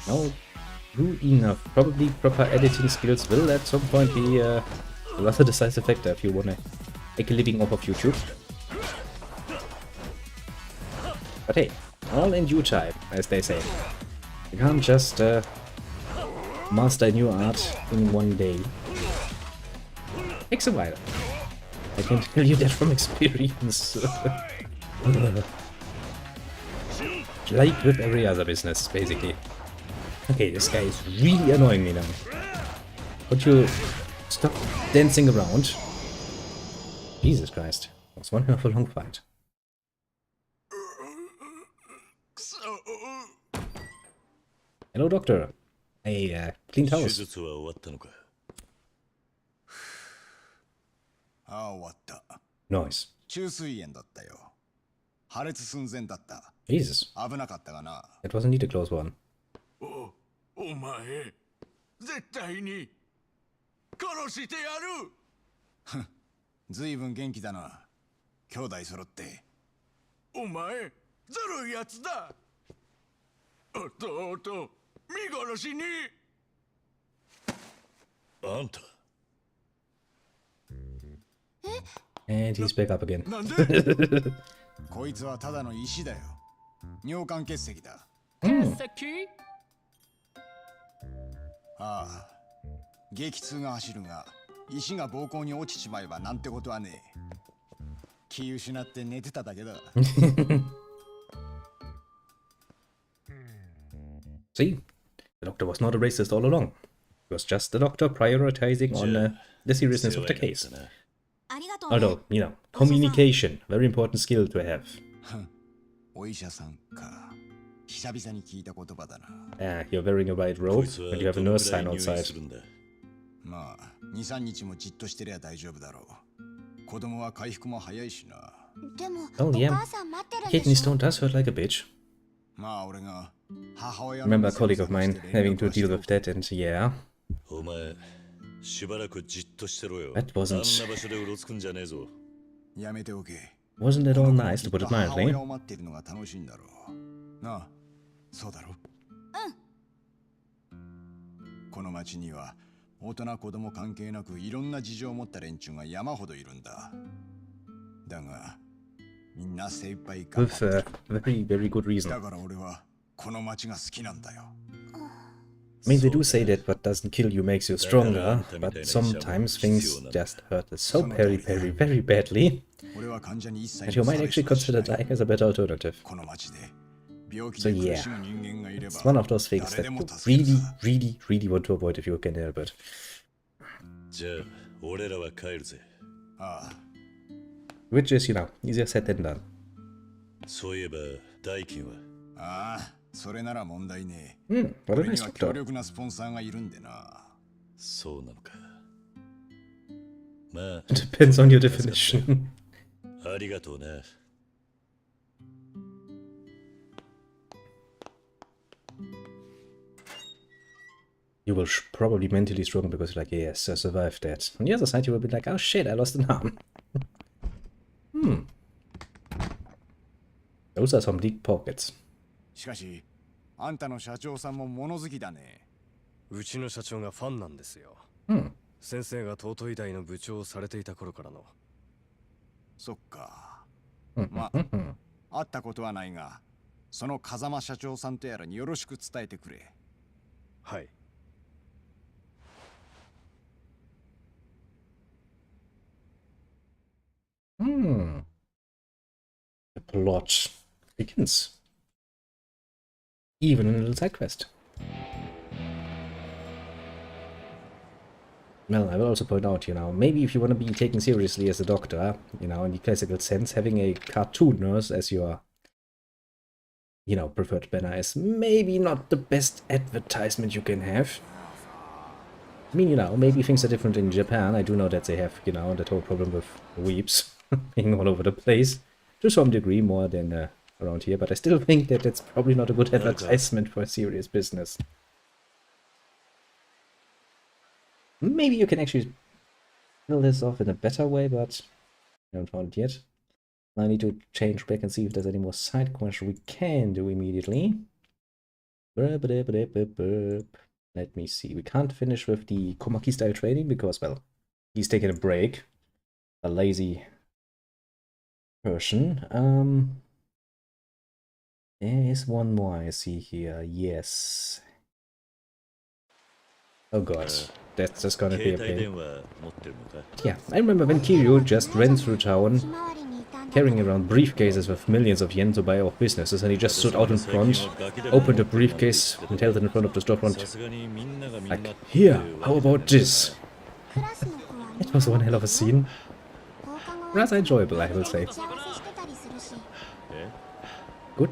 No, true enough. Probably proper editing skills will at some point be a rather decisive factor if you wanna make a living off of YouTube. But hey, all in due time, as they say. You can't just master a new art in one day. Takes a while. I can tell you that from experience. Like with every other business, basically. Okay, this guy is really annoying me now. Would you stop dancing around? Jesus Christ. That was one hell of a long fight. Hello, doctor. Hey, cleaned house. 手術は終わったのか。ああ、終わった。Nice. 虫垂炎だったよ。破裂寸前だった。Jesus. 危なかったがな。It wasn't indeed a close one. お前、絶対に殺してやる。ずいぶん元気だな。兄弟揃って。お前、ずるいやつだ。弟、見殺しに。あんた。And he's back up again. なんでこいつはただの石だよ。尿管結石だ。結石？ああ。激痛が走るが、石が膀胱に落ちちまえばなんてことはねえ。気失って寝てただけだ。See? The doctor was not a racist all along. He was just the doctor prioritizing on the seriousness of the case. Although, you know, communication, very important skill to have. お医者さんか。久々に聞いた言葉だな。You're wearing a white robe and you have a nurse sign outside. まあ、2、3日もじっとしてりゃ大丈夫だろう。子供は回復も早いしな。でも、 Oh yeah, kidney stone does hurt like a bitch. まあ、俺が母親 Remember a colleague of mine having to deal with that and yeah. お前、しばらくじっとしてろよ。 That wasn't... あんな場所でうろつくんじゃねえぞ。やめておけ。 Wasn't at all nice, to put it mildly. 母親を待っているのが楽しいんだろう。なあ、そうだろう。この町には大人子供関係なくいろんな事情を持った連中が山ほどいるんだ。だがみんな精一杯頑張ってる。 With very, very good reason. だから俺はこの町が好きなんだよ。 I mean, they do say that what doesn't kill you makes you stronger, but sometimes things just hurt us so very, very, very badly that you might actually consider dying as a better alternative. So yeah, it's one of those things that you really, really, really want to avoid if you can help it. じゃあ、俺らは帰るぜ。Which is, you know, easier said than done. そういえば、代金は。ああ、それなら問題ねえ。うん、俺には強力なスポンサーがいるんでな。そうなのか。まあ、 Depends on your definition. ありがとうな。You will probably be mentally strong because you're like, yes, I survived that. On the other side, you will be like, oh shit, I lost an arm. Those are some deep pockets. しかし、あんたの社長さんも物好きだね。うちの社長がファンなんですよ。先生が東医大の部長をされていた頃からの。そっか。まあ、会ったことはないが、その風間社長さんとやらによろしく伝えてくれ。はい。The plot begins. Even in a little side quest. Well, I will also point out, you know, maybe if you want to be taken seriously as a doctor, you know, in the classical sense, having a cartoon nurse as your, you know, preferred banner is maybe not the best advertisement you can have. I mean, you know, maybe things are different in Japan. I do know that they have, you know, that whole problem with weeps being all over the place. To some degree more than around here, but I still think that it's probably not a good advertisement for a serious business. Maybe you can actually fill this off in a better way, but I haven't found it yet. I need to change back and see if there's any more side quests we can do immediately. Let me see. We can't finish with the Komaki style training because, well, he's taking a break. A lazy person. There is one more I see here. Yes. Oh god, that's just gonna be a pain. Yeah, I remember when Kiryu just ran through town carrying around briefcases with millions of yen to buy off businesses, and he just stood out in front, opened a briefcase and held it in front of the storefront. Like, here, how about this? It was one hell of a scene. rather enjoyable, I will say. Good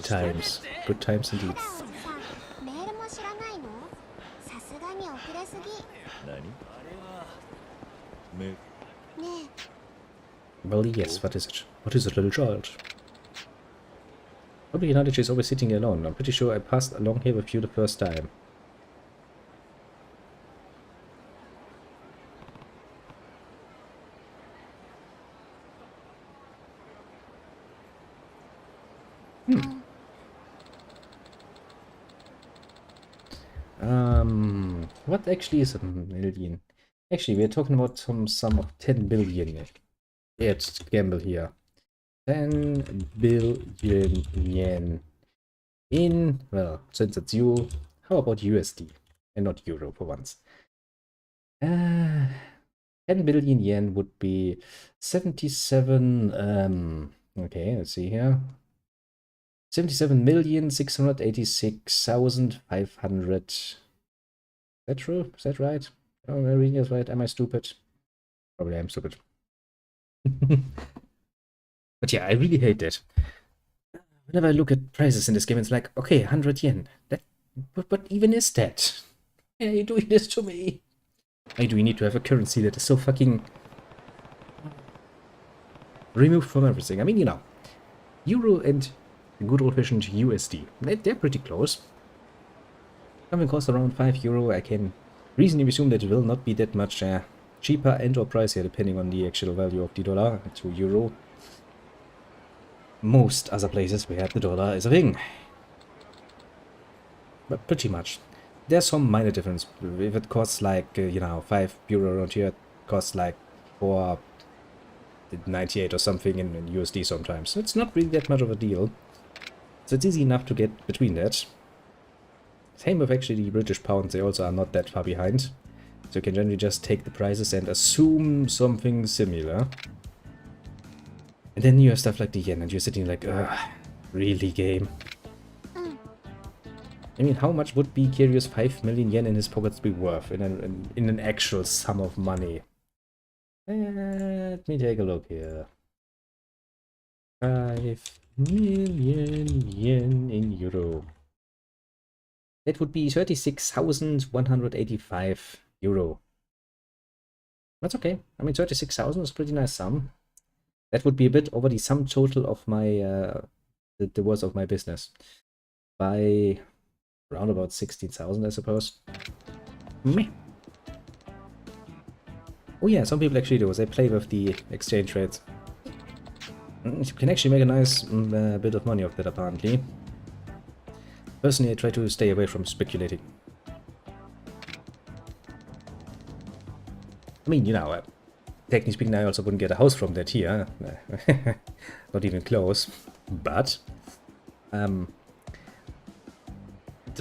times. Good times indeed. Well, yes, what is it? What is it, little child? Probably United is always sitting alone. I'm pretty sure I passed along here with you the first time. What actually is a million? Actually, we're talking about some sum of 10 billion. Let's gamble here. 10 billion yen in, well, since it's you, how about USD and not euro for once? 10 billion yen would be 77, okay, let's see here. 77,686,500. Is that true? Is that right? Oh, am I reading this right? Am I stupid? Probably I'm stupid. But yeah, I really hate that. Whenever I look at prices in this game, it's like, okay, 100 yen. What even is that? Why are you doing this to me? Why do we need to have a currency that is so fucking removed from everything? I mean, you know, euro and good old-fashioned USD. They're pretty close. Something costs around 5 euro. I can reasonably assume that it will not be that much cheaper and or pricier depending on the actual value of the dollar to euro. Most other places where the dollar is a thing. But pretty much. There's some minor difference. If it costs like, you know, 5 euro around here, it costs like 4.98 or something in USD sometimes. So it's not really that much of a deal. So it's easy enough to get between that. Same with actually the British pounds, they also are not that far behind. So you can generally just take the prices and assume something similar. And then you have stuff like the yen and you're sitting like, ugh, really game? I mean, how much would be Kiryu's 5 million yen in his pockets be worth in an actual sum of money? Let me take a look here. 5 million yen in euro. That would be 36,185 euro. That's okay. I mean, 36,000 is a pretty nice sum. That would be a bit over the sum total of my, the worth of my business. By around about 16,000, I suppose. Meh. Oh yeah, some people actually do. They play with the exchange rates. You can actually make a nice bit of money off that, apparently. Personally, I try to stay away from speculating. I mean, you know, technically speaking, I also wouldn't get a house from that here. Not even close. But the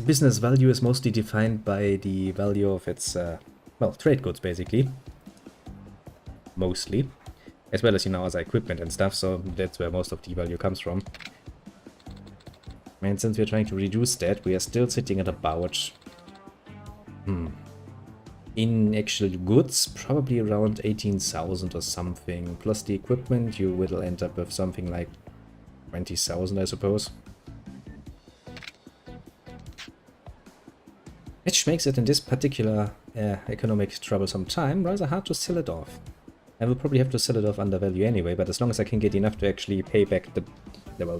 business value is mostly defined by the value of its, well, trade goods, basically. Mostly. As well as, you know, other equipment and stuff, so that's where most of the value comes from. And since we're trying to reduce that, we are still sitting at about... in actual goods, probably around 18,000 or something. Plus the equipment, you will end up with something like 20,000, I suppose. Which makes it in this particular economic troublesome time rather hard to sell it off. I will probably have to sell it off under value anyway, but as long as I can get enough to actually pay back the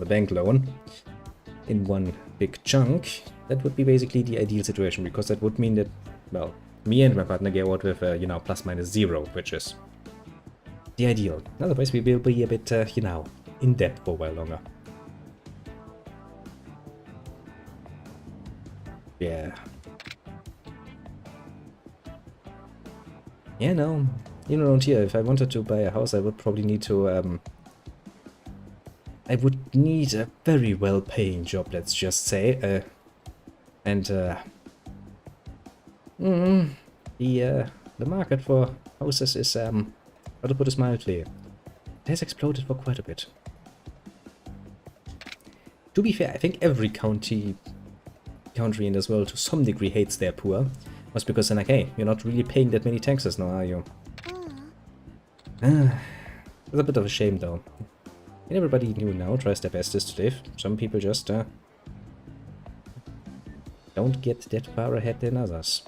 bank loan in one big chunk, that would be basically the ideal situation, because that would mean that, well, me and my partner get out with, you know, plus minus 0, which is the ideal. Otherwise, we will be a bit, you know, in debt for a while longer. Yeah. Yeah, no. Even around here, if I wanted to buy a house, I would probably need to, I would need a very well-paying job, let's just say. The market for houses is, how to put this mildly, it has exploded for quite a bit. To be fair, I think every country in this world to some degree hates their poor. That's because then, like, hey, you're not really paying that many taxes now, are you? It's a bit of a shame though. And everybody new now tries their bestest to live. Some people just don't get that far ahead than others.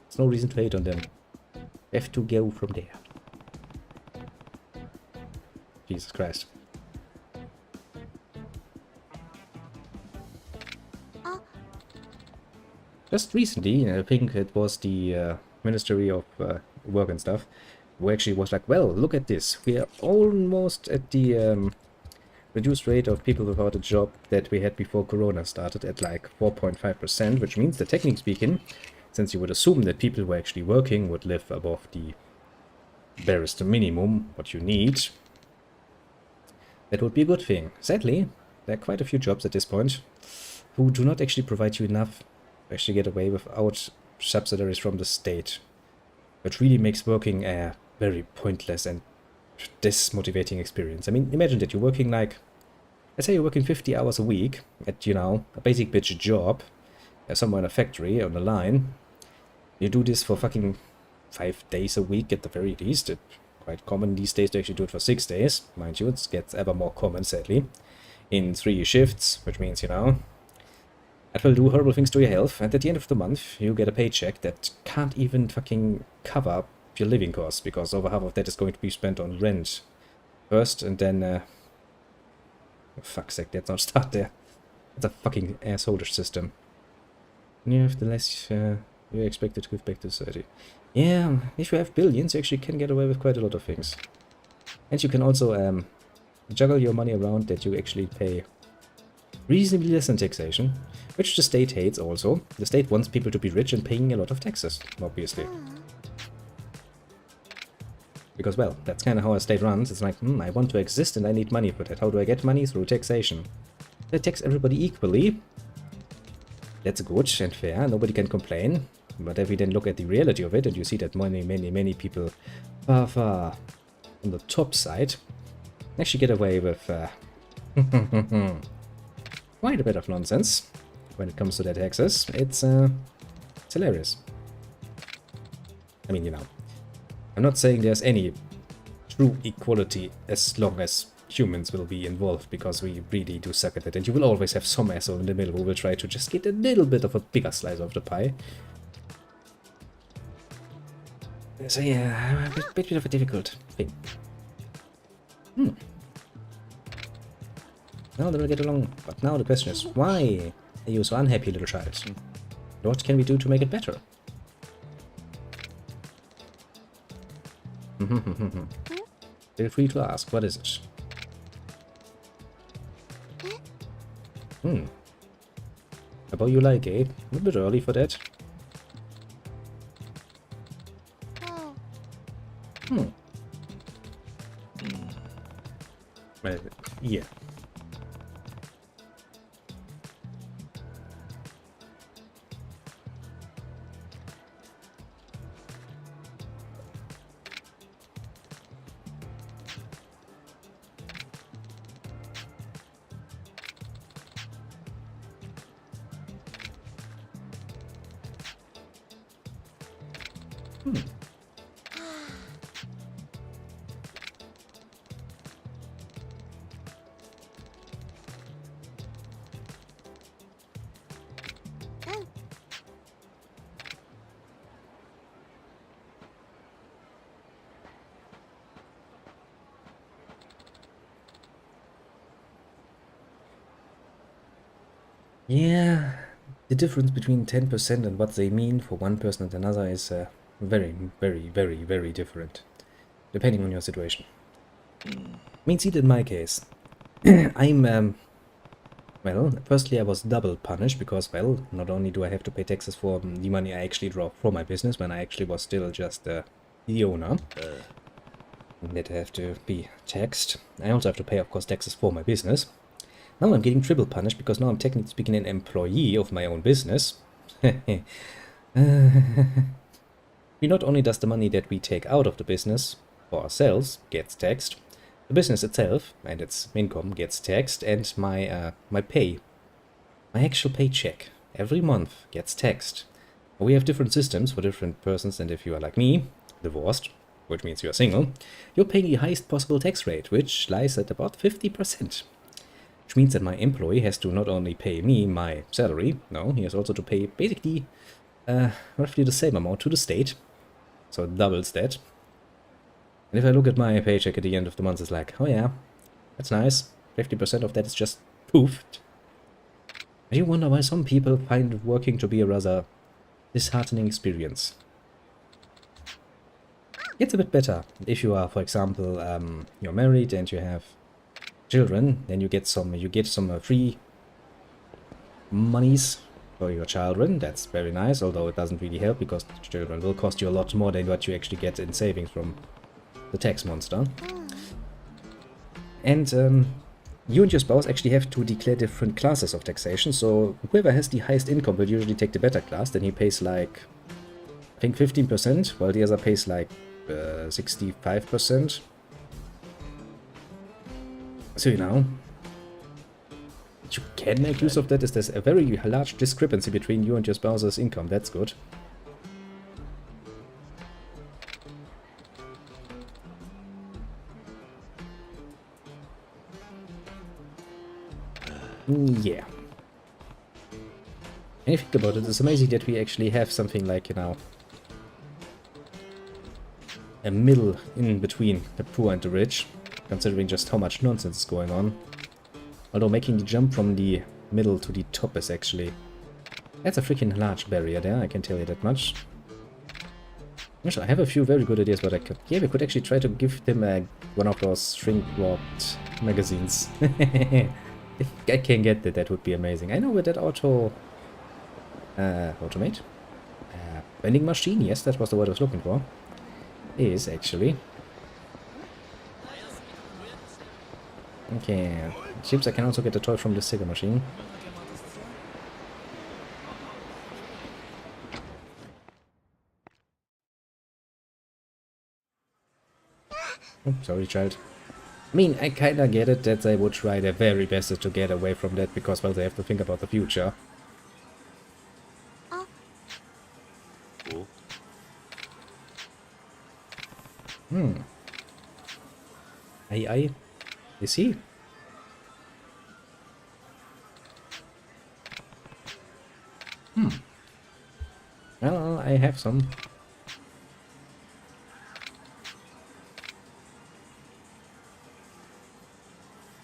There's no reason to hate on them. They have to go from there. Jesus Christ. Just recently, I think it was the Ministry of Work and stuff, who actually was like, well, look at this. We are almost at the reduced rate of people without a job that we had before Corona started at like 4.5%, which means that technically speaking, since you would assume that people who are actually working would live above the barest minimum, what you need, that would be a good thing. Sadly, there are quite a few jobs at this point who do not actually provide you enough to actually get away without subsidies from the state, which really makes working a very pointless and dismotivating experience. I mean, imagine that you're working like, let's say you're working 50 hours a week at, you know, a basic bitch job, somewhere in a factory on the line. You do this for fucking 5 days a week at the very least. It's quite common these days to actually do it for 6 days. Mind you, it gets ever more common, sadly. In 3 shifts, which means, you know, that will do horrible things to your health. And at the end of the month, you get a paycheck that can't even fucking cover your living costs, because over half of that is going to be spent on rent first, and then, oh, fuck's sake, let's not start there. It's a fucking asshole-ish system. Yeah, the less you're expected to give back to society. Yeah, if you have billions, you actually can get away with quite a lot of things. And you can also juggle your money around that you actually pay reasonably less in taxation, which the state hates also. The state wants people to be rich and paying a lot of taxes, obviously. Because, well, that's kind of how a state runs. It's like, I want to exist and I need money for that. How do I get money? Through taxation. They tax everybody equally. That's good and fair. Nobody can complain. But if we then look at the reality of it, and you see that many people far on the top side actually get away with quite a bit of nonsense when it comes to their taxes. It's hilarious. I mean, you know, I'm not saying there's any true equality as long as humans will be involved, because we really do suck at it, and you will always have some asshole in the middle who will try to just get a little bit of a bigger slice of the pie. So yeah, a bit of a difficult thing. Now they will get along, but now the question is, why are you so unhappy, little child? What can we do to make it better? Feel free to ask, what is it? About you like, eh? A little bit early for that. Yeah. Yeah, the difference between 10% and what they mean for one person and another is very different, depending on your situation. I mean, see, in my case, I'm, well, firstly I was double punished because, well, not only do I have to pay taxes for the money I actually draw from my business when I actually was still just the owner, that have to be taxed. I also have to pay, of course, taxes for my business. Now I'm getting triple punished because now I'm technically speaking an employee of my own business. Not only does the money that we take out of the business for ourselves gets taxed, the business itself and its income gets taxed, and my pay, my actual paycheck every month gets taxed. We have different systems for different persons, and if you are like me, divorced, which means you're single, you're paying the highest possible tax rate, which lies at about 50%. Which means that my employee has to not only pay me my salary, no, he has also to pay basically roughly the same amount to the state. So it doubles that. And if I look at my paycheck at the end of the month, it's like, oh yeah, that's nice. 50% of that is just poofed. And you wonder why some people find working to be a rather disheartening experience. It's a bit better if you are, for example, you're married and you have children, then you get some free monies for your children. That's very nice, although it doesn't really help because children will cost you a lot more than what you actually get in savings from the tax monster. And you and your spouse actually have to declare different classes of taxation, so whoever has the highest income will usually take the better class. Then he pays like, I think 15%, while the other pays like 65%. So, you know, what you can make use of that is there's a very large discrepancy between you and your spouse's income. That's good. Yeah. And if you think about it, it's amazing that we actually have something like, you know, a middle in between the poor and the rich, considering just how much nonsense is going on. Although making the jump from the middle to the top is actually... That's a freaking large barrier there, I can tell you that much. Actually, I have a few very good ideas, but I could... Yeah, we could actually try to give them one of those shrink-wrapped magazines. If I can get that, that would be amazing. I know with that automate? Vending machine, yes, that was the word I was looking for. Is actually... Okay, it seems I can also get a toy from the cigar machine. Oh, sorry, child. I mean, I kinda get it that they would try their very best to get away from that because, well, they have to think about the future. AI? Is he? Well, I have some.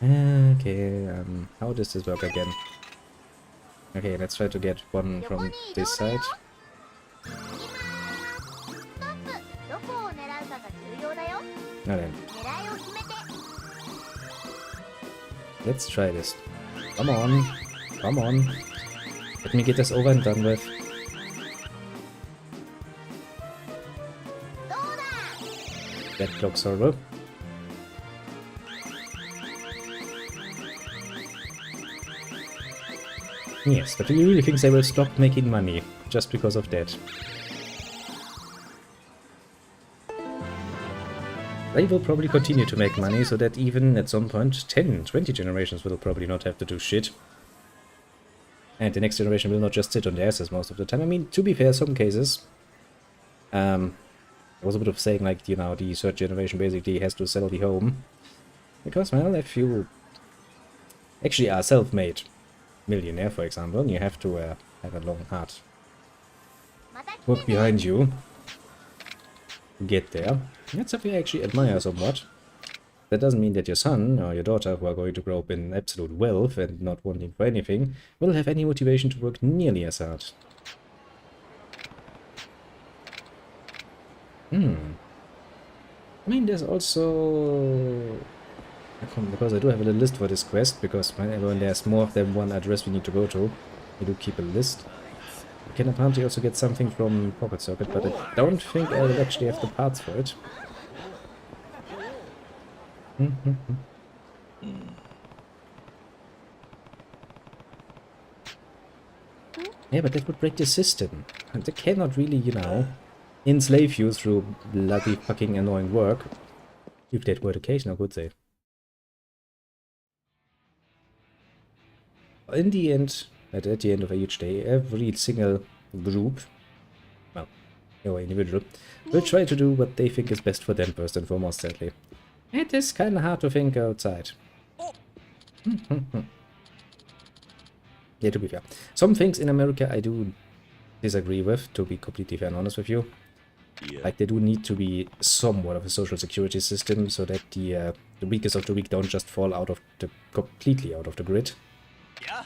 Okay, how does this work again? Okay, let's try to get one from this side. Now then. Let's try this. Come on. Come on. Let me get this over and done with. That looks horrible. Yes, but do you really think they will stop making money just because of that? They will probably continue to make money so that even at some point 10, 20 generations will probably not have to do shit. And the next generation will not just sit on their asses most of the time. I mean, to be fair, some cases... I was a bit of saying, like, you know, the third generation basically has to sell the home. Because, well, if you actually are self-made millionaire, for example, you have to have a long, hard work behind you to get there. That's something I actually admire somewhat. That doesn't mean that your son or your daughter, who are going to grow up in absolute wealth and not wanting for anything, will have any motivation to work nearly as hard. I mean, there's also... Because I do have a little list for this quest, because when there's more than one address we need to go to, we do keep a list. You can apparently also get something from Pocket Circuit, but I don't think I'll actually have the parts for it. Yeah, but that would break the system. And they cannot really, you know, enslave you through bloody fucking annoying work. If that were the case, now could they? In the end, at the end of each day, every single group, well, or individual, will try to do what they think is best for them first and foremost, sadly. It is kind of hard to think outside. Yeah, to be fair. Some things in America I do disagree with, to be completely fair and honest with you. Yeah. Like, there do need to be somewhat of a social security system so that the weakest of the weak don't just fall out of the completely out of the grid. Yeah.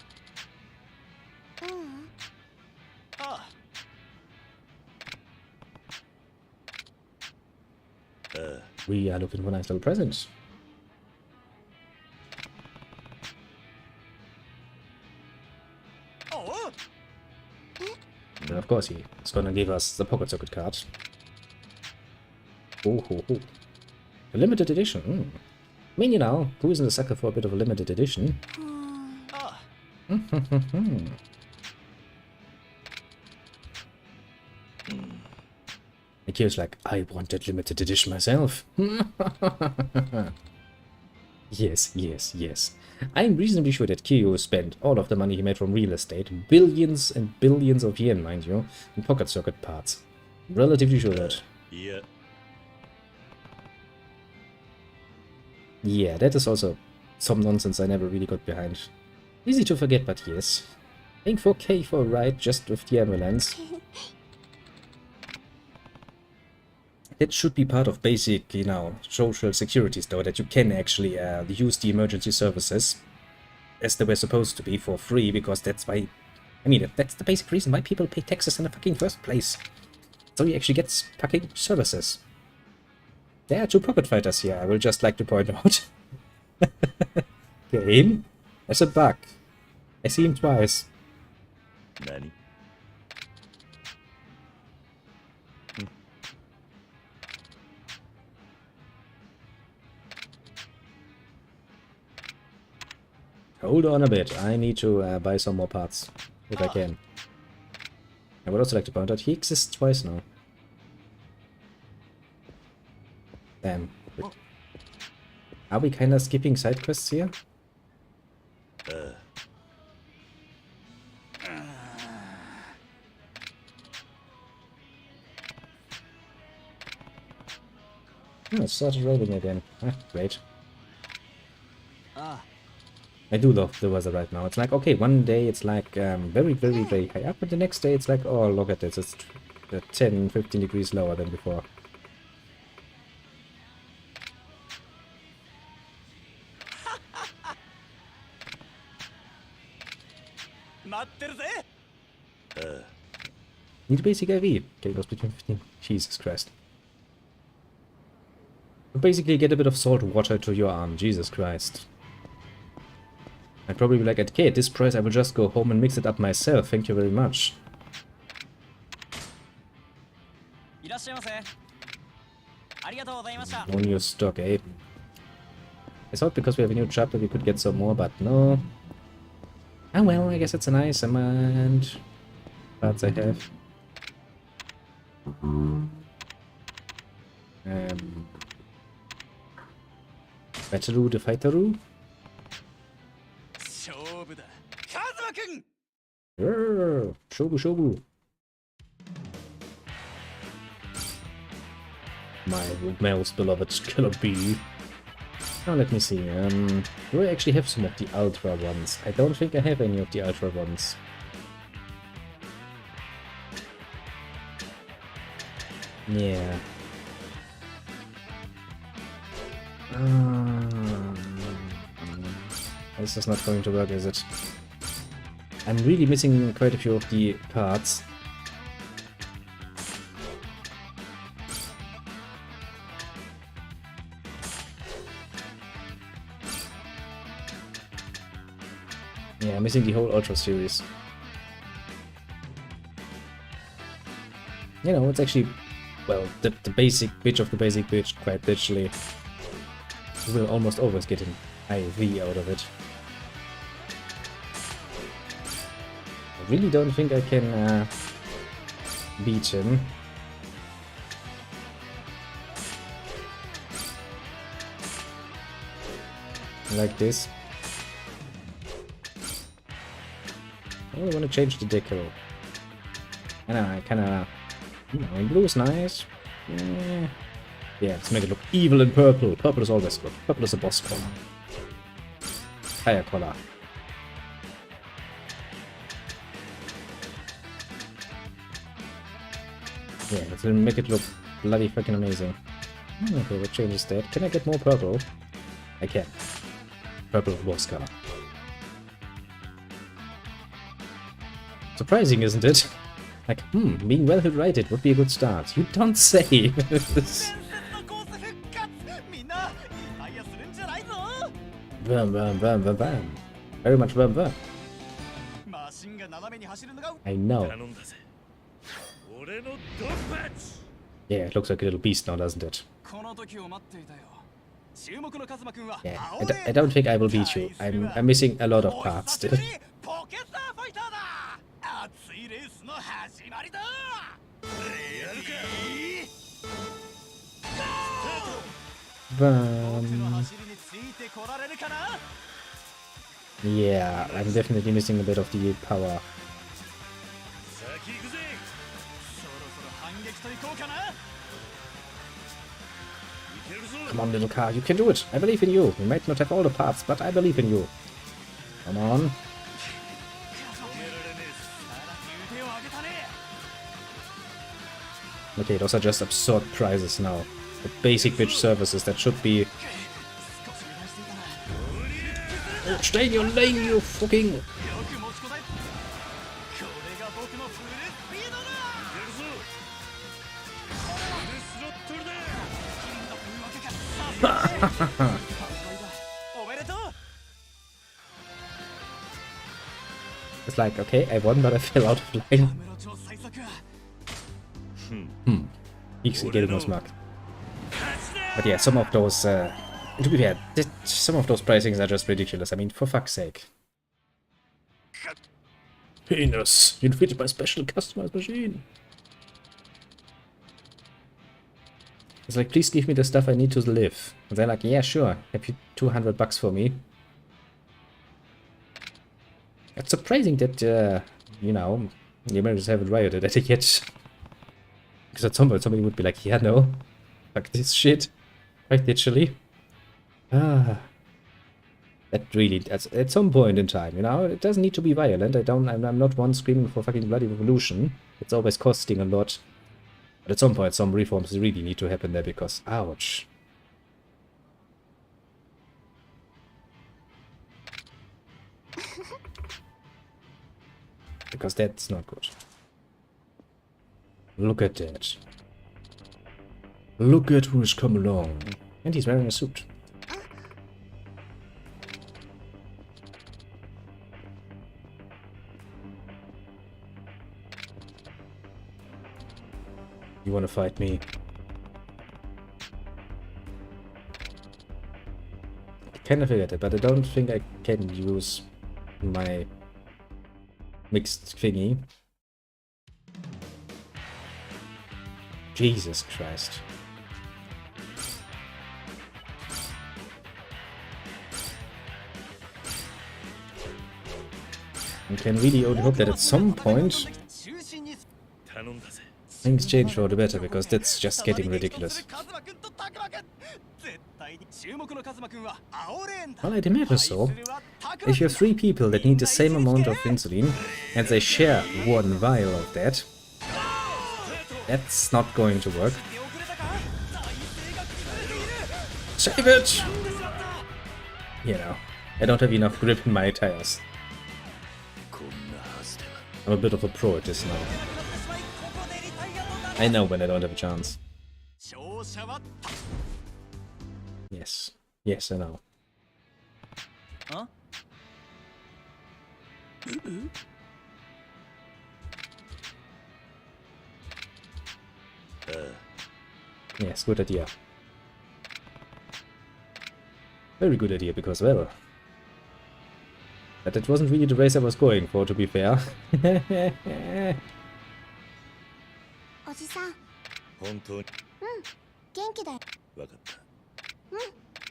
We are looking for nice little presents. And of course, he's gonna give us the pocket circuit card. Oh, ho, ho. A limited edition. I mean, you know, who isn't a sucker for a bit of a limited edition? Akira's like, I want that limited edition myself. Yes, yes, yes. I'm reasonably sure that Kiryu spent all of the money he made from real estate, billions and billions of yen, mind you, in pocket circuit parts. Relatively sure that. Yeah. Yeah, that is also some nonsense I never really got behind. Easy to forget, but yes. Paying 4K for a ride just with the ambulance. That should be part of basic, you know, social securities, though, that you can actually use the emergency services as they were supposed to be for free, because that's why, I mean, that's the basic reason why people pay taxes in the fucking first place. So he actually gets fucking services. There are 2 pocket fighters here, I will just like to point out. Game? There's a bug. I see him twice. Nani? Hold on a bit, I need to buy some more parts, if I can. I would also like to point out, he exists twice now. Damn. Are we kinda skipping side quests here? Oh, it started rolling again. Ah, great. I do love the weather right now. It's like, okay, one day it's like very, very, very high up, and the next day it's like, oh, look at this, it's 10, 15 degrees lower than before. Need a basic IV. Okay, goes between 15. Jesus Christ. Basically get a bit of salt water to your arm. Jesus Christ. I'd probably be like, okay, at this price I will just go home and mix it up myself. Thank you very much. No new stock, eh? I thought because we have a new chapter we could get some more, but no. Oh well, I guess it's a nice amount. Parts I have. Bataru the Fightaru? Shobu Shobu. My most beloved killer bee. Now let me see. Do I actually have some of the Ultra ones? I don't think I have any of the Ultra ones. Yeah. This is not going to work, is it? I'm really missing quite a few of the parts. Yeah, I'm missing the whole Ultra series. You know, it's actually, well, the basic bitch of the basic bitch, quite literally. You will almost always get an IV out of it. I really don't think I can beat him. Like this. I really want to change the deco. I know, I kinda No, blue is nice. Yeah, let's make it look evil in purple. Purple is always good. Purple is a boss color. Higher color. Yeah, let's make it look bloody fucking amazing. Okay, what changes that? Can I get more purple? I can. Purple boss color. Surprising, isn't it? Like, being well hydrated would be a good start. You don't say. Bam, bam, bam, bam, bam. Very much bam, bam. I know. Yeah, it looks like a little beast now, doesn't it? Yeah, I don't think I will beat you. I'm missing a lot of parts still. Yeah, I'm definitely missing a bit of the power. Come on, little car, you can do it. I believe in you. You might not have all the parts, but I believe in you. Come on. Okay, those are just absurd prizes now. The basic bitch services that should be... Stay in your lane, you fucking... It's like, okay, I won, but I fell out of line. He's getting us marked. But yeah, some of those, to be fair, some of those pricings are just ridiculous. I mean, for fuck's sake. Penis, inflated by special customized machine. It's like, please give me the stuff I need to live. And they're like, yeah, sure, have you $200 for me? It's surprising that, you know, the Americans haven't rioted at it yet. Because at some point somebody would be like, yeah, no, fuck this shit. Quite literally. That really, at some point in time, you know, it doesn't need to be violent. I'm not one screaming for fucking bloody revolution. It's always costing a lot. But at some point, some reforms really need to happen there because, ouch. Because that's not good. Look at that. Look at who's come along. And he's wearing a suit. You wanna fight me? I kinda figured it, but I don't think I can use my mixed thingy. Jesus Christ. You can really only hope that at some point things change for the better, because that's just getting ridiculous. Well, I'd imagine so. If you have 3 people that need the same amount of insulin, and they share 1 vial of that, that's not going to work. Save it! You know, I don't have enough grip in my tires. I'm a bit of a pro at this now. I know when I don't have a chance. Yes. Yes, I know. Huh? Yes, good idea. Very good idea, because, well... But it wasn't really the race I was going for, to be fair.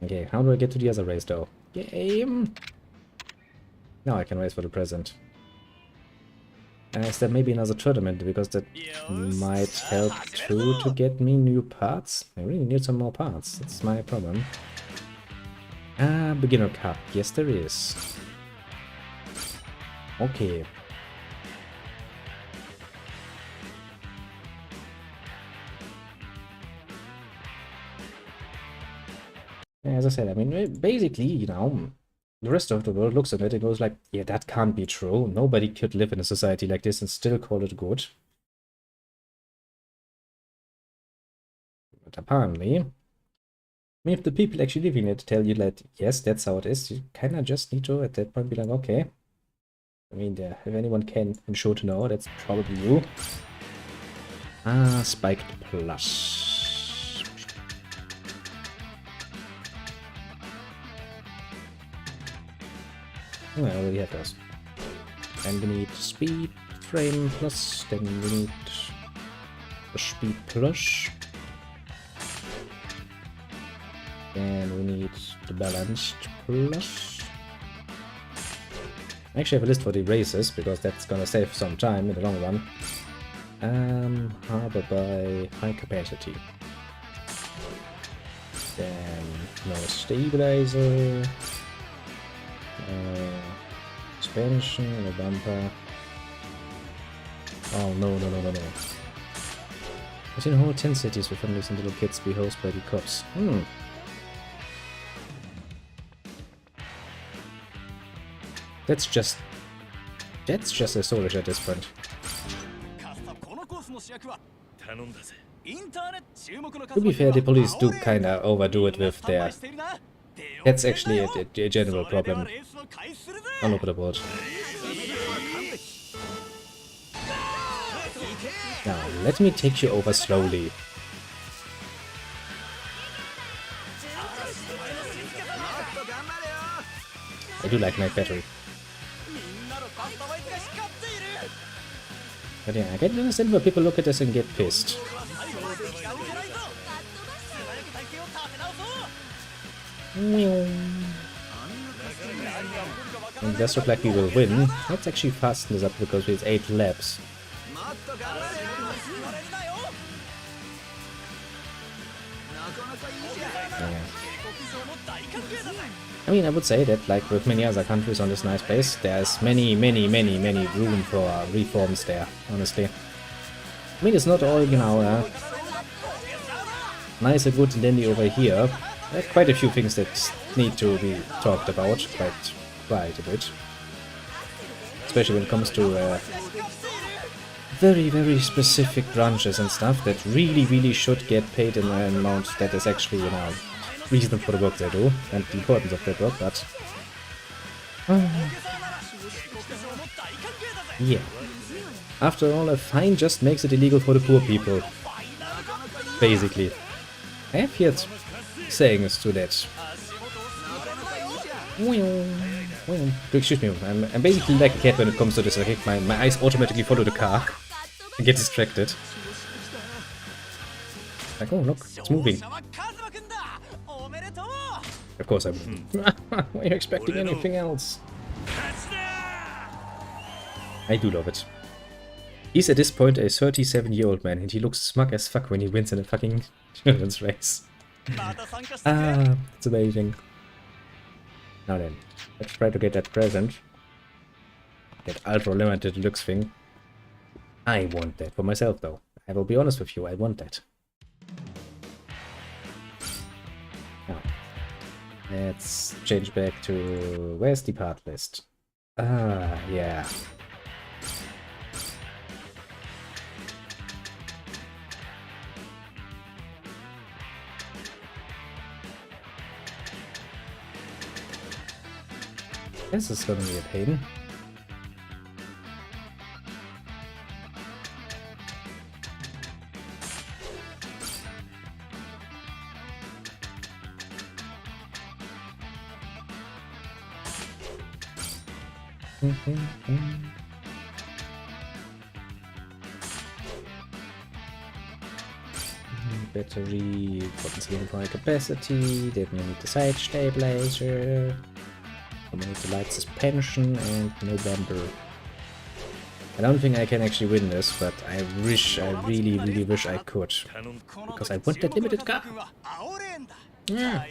Okay, how do I get to the other race, though? Game! Now I can race for the present. Is there maybe another tournament? Because that might help too to get me new parts. I really need some more parts. That's my problem. Beginner Cup. Yes, there is. Okay. As I said, I mean, basically, you know, the rest of the world looks at it and goes like, yeah, that can't be true. Nobody could live in a society like this and still call it good. But apparently, I mean, if the people actually living it tell you that, yes, that's how it is, you kind of just need to, at that point, be like, okay. I mean, if anyone can and should know, that's probably you. Spiked Plus. Oh, I already have those. And we need Speed Frame Plus, then we need the Speed Plus. And we need the Balanced Plus. I actually have a list for the races, because that's gonna save some time in the long run. Harbor by High Capacity. Then no Stabilizer. Suspension, no bumper. Oh no. I've seen whole 10 cities with families and little kids be hosted by the cops. That's just a Soulish at this point. To be fair, the police do kinda overdo it with their... That's actually a general problem all over the board. Now, let me take you over slowly. I do like night battery. But yeah, I can understand where people look at this and get pissed. And it does look like we will win. Let's actually fasten this up because it's 8 laps. Yeah. I mean, I would say that, like with many other countries on this nice base, there's many room for reforms there, honestly. I mean, it's not all, you know, nice and good and dandy over here. There are quite a few things that need to be talked about quite a bit. Especially when it comes to very specific branches and stuff that really should get paid in an amount that is actually, you know, reason for the work they do and the importance of that work, but... yeah. After all, a fine just makes it illegal for the poor people. Basically. I have yet sayings to that. Excuse me, I'm basically like a cat when it comes to this. Like my eyes automatically follow the car and get distracted. Like, oh look, it's moving. Of course I wouldn't. Were you expecting anything else? I do love it. He's at this point a 37-year-old man and he looks smug as fuck when he wins in a fucking children's race. It's amazing. Now then, let's try to get that present. That ultra limited looks thing. I want that for myself though. I will be honest with you, I want that. Now, let's change back to... where's the part list? Yeah. This is gonna be a pain. Battery, buttons again for capacity, then we need the side stabilizer. We need the light suspension and no bumper. I don't think I can actually win this, but I really, really wish I could. Because I want that limited car. Yeah.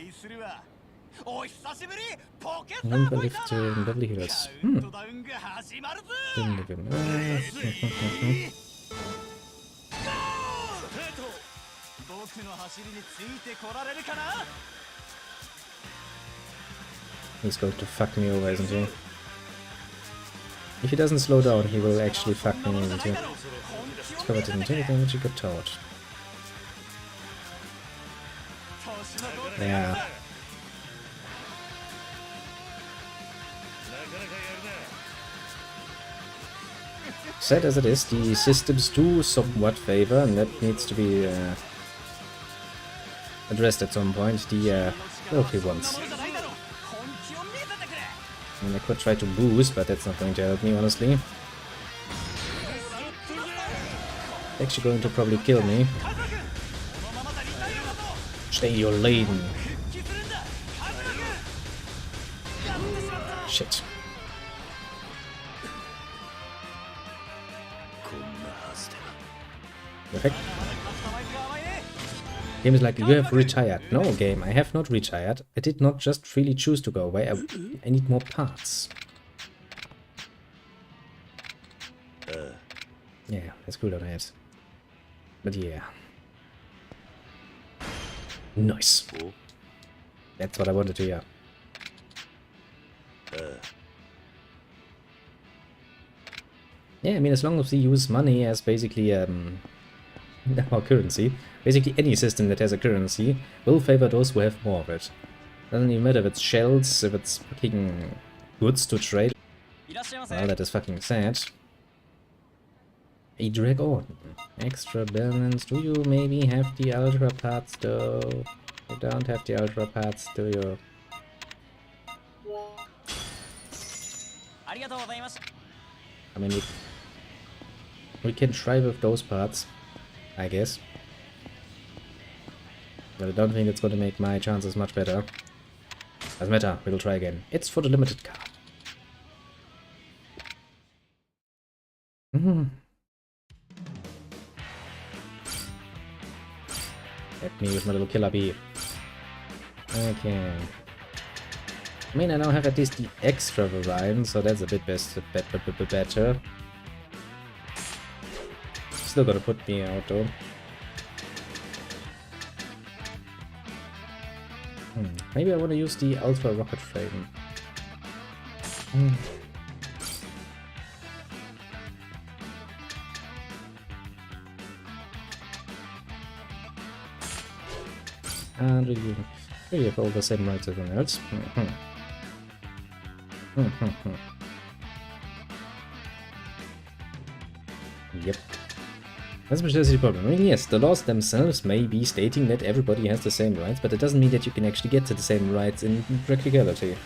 Number lift in Beverly Hills. Didn't even know. He's going to fuck me over, isn't he? If he doesn't slow down, he will actually fuck me, isn't he? Discover didn't take damage, he got towed. Yeah. Sad as it is, the systems do somewhat favor, and that needs to be addressed at some point, the wealthy ones. I mean, I could try to boost, but that's not going to help me, honestly. Actually going to probably kill me. Stay your lane. Shit. Perfect. Game is like, you have retired. No, game, I have not retired. I did not just freely choose to go away. I need more parts. Yeah, that's cool on it. But yeah. Nice. That's what I wanted to hear. Yeah, I mean, as long as we use money as basically our currency, basically any system that has a currency will favor those who have more of it. Doesn't even matter if it's shells, if it's fucking goods to trade. Well, that is fucking sad. A dragon. Extra balance. Do you maybe have the ultra parts though? You don't have the ultra parts, do you? I mean, we can try with those parts, I guess. But I don't think it's going to make my chances much better. Doesn't matter, we'll try again. It's for the limited car. Let me with my little killer bee. Okay. I mean, I now have at least the extra variant, so that's a bit better. Still gonna put me out though. Maybe I want to use the Ultra Rocket Frame. And really have all the same rights as everyone else. Yep. That's precisely the problem. I mean, yes, the laws themselves may be stating that everybody has the same rights, but it doesn't mean that you can actually get to the same rights in practicality.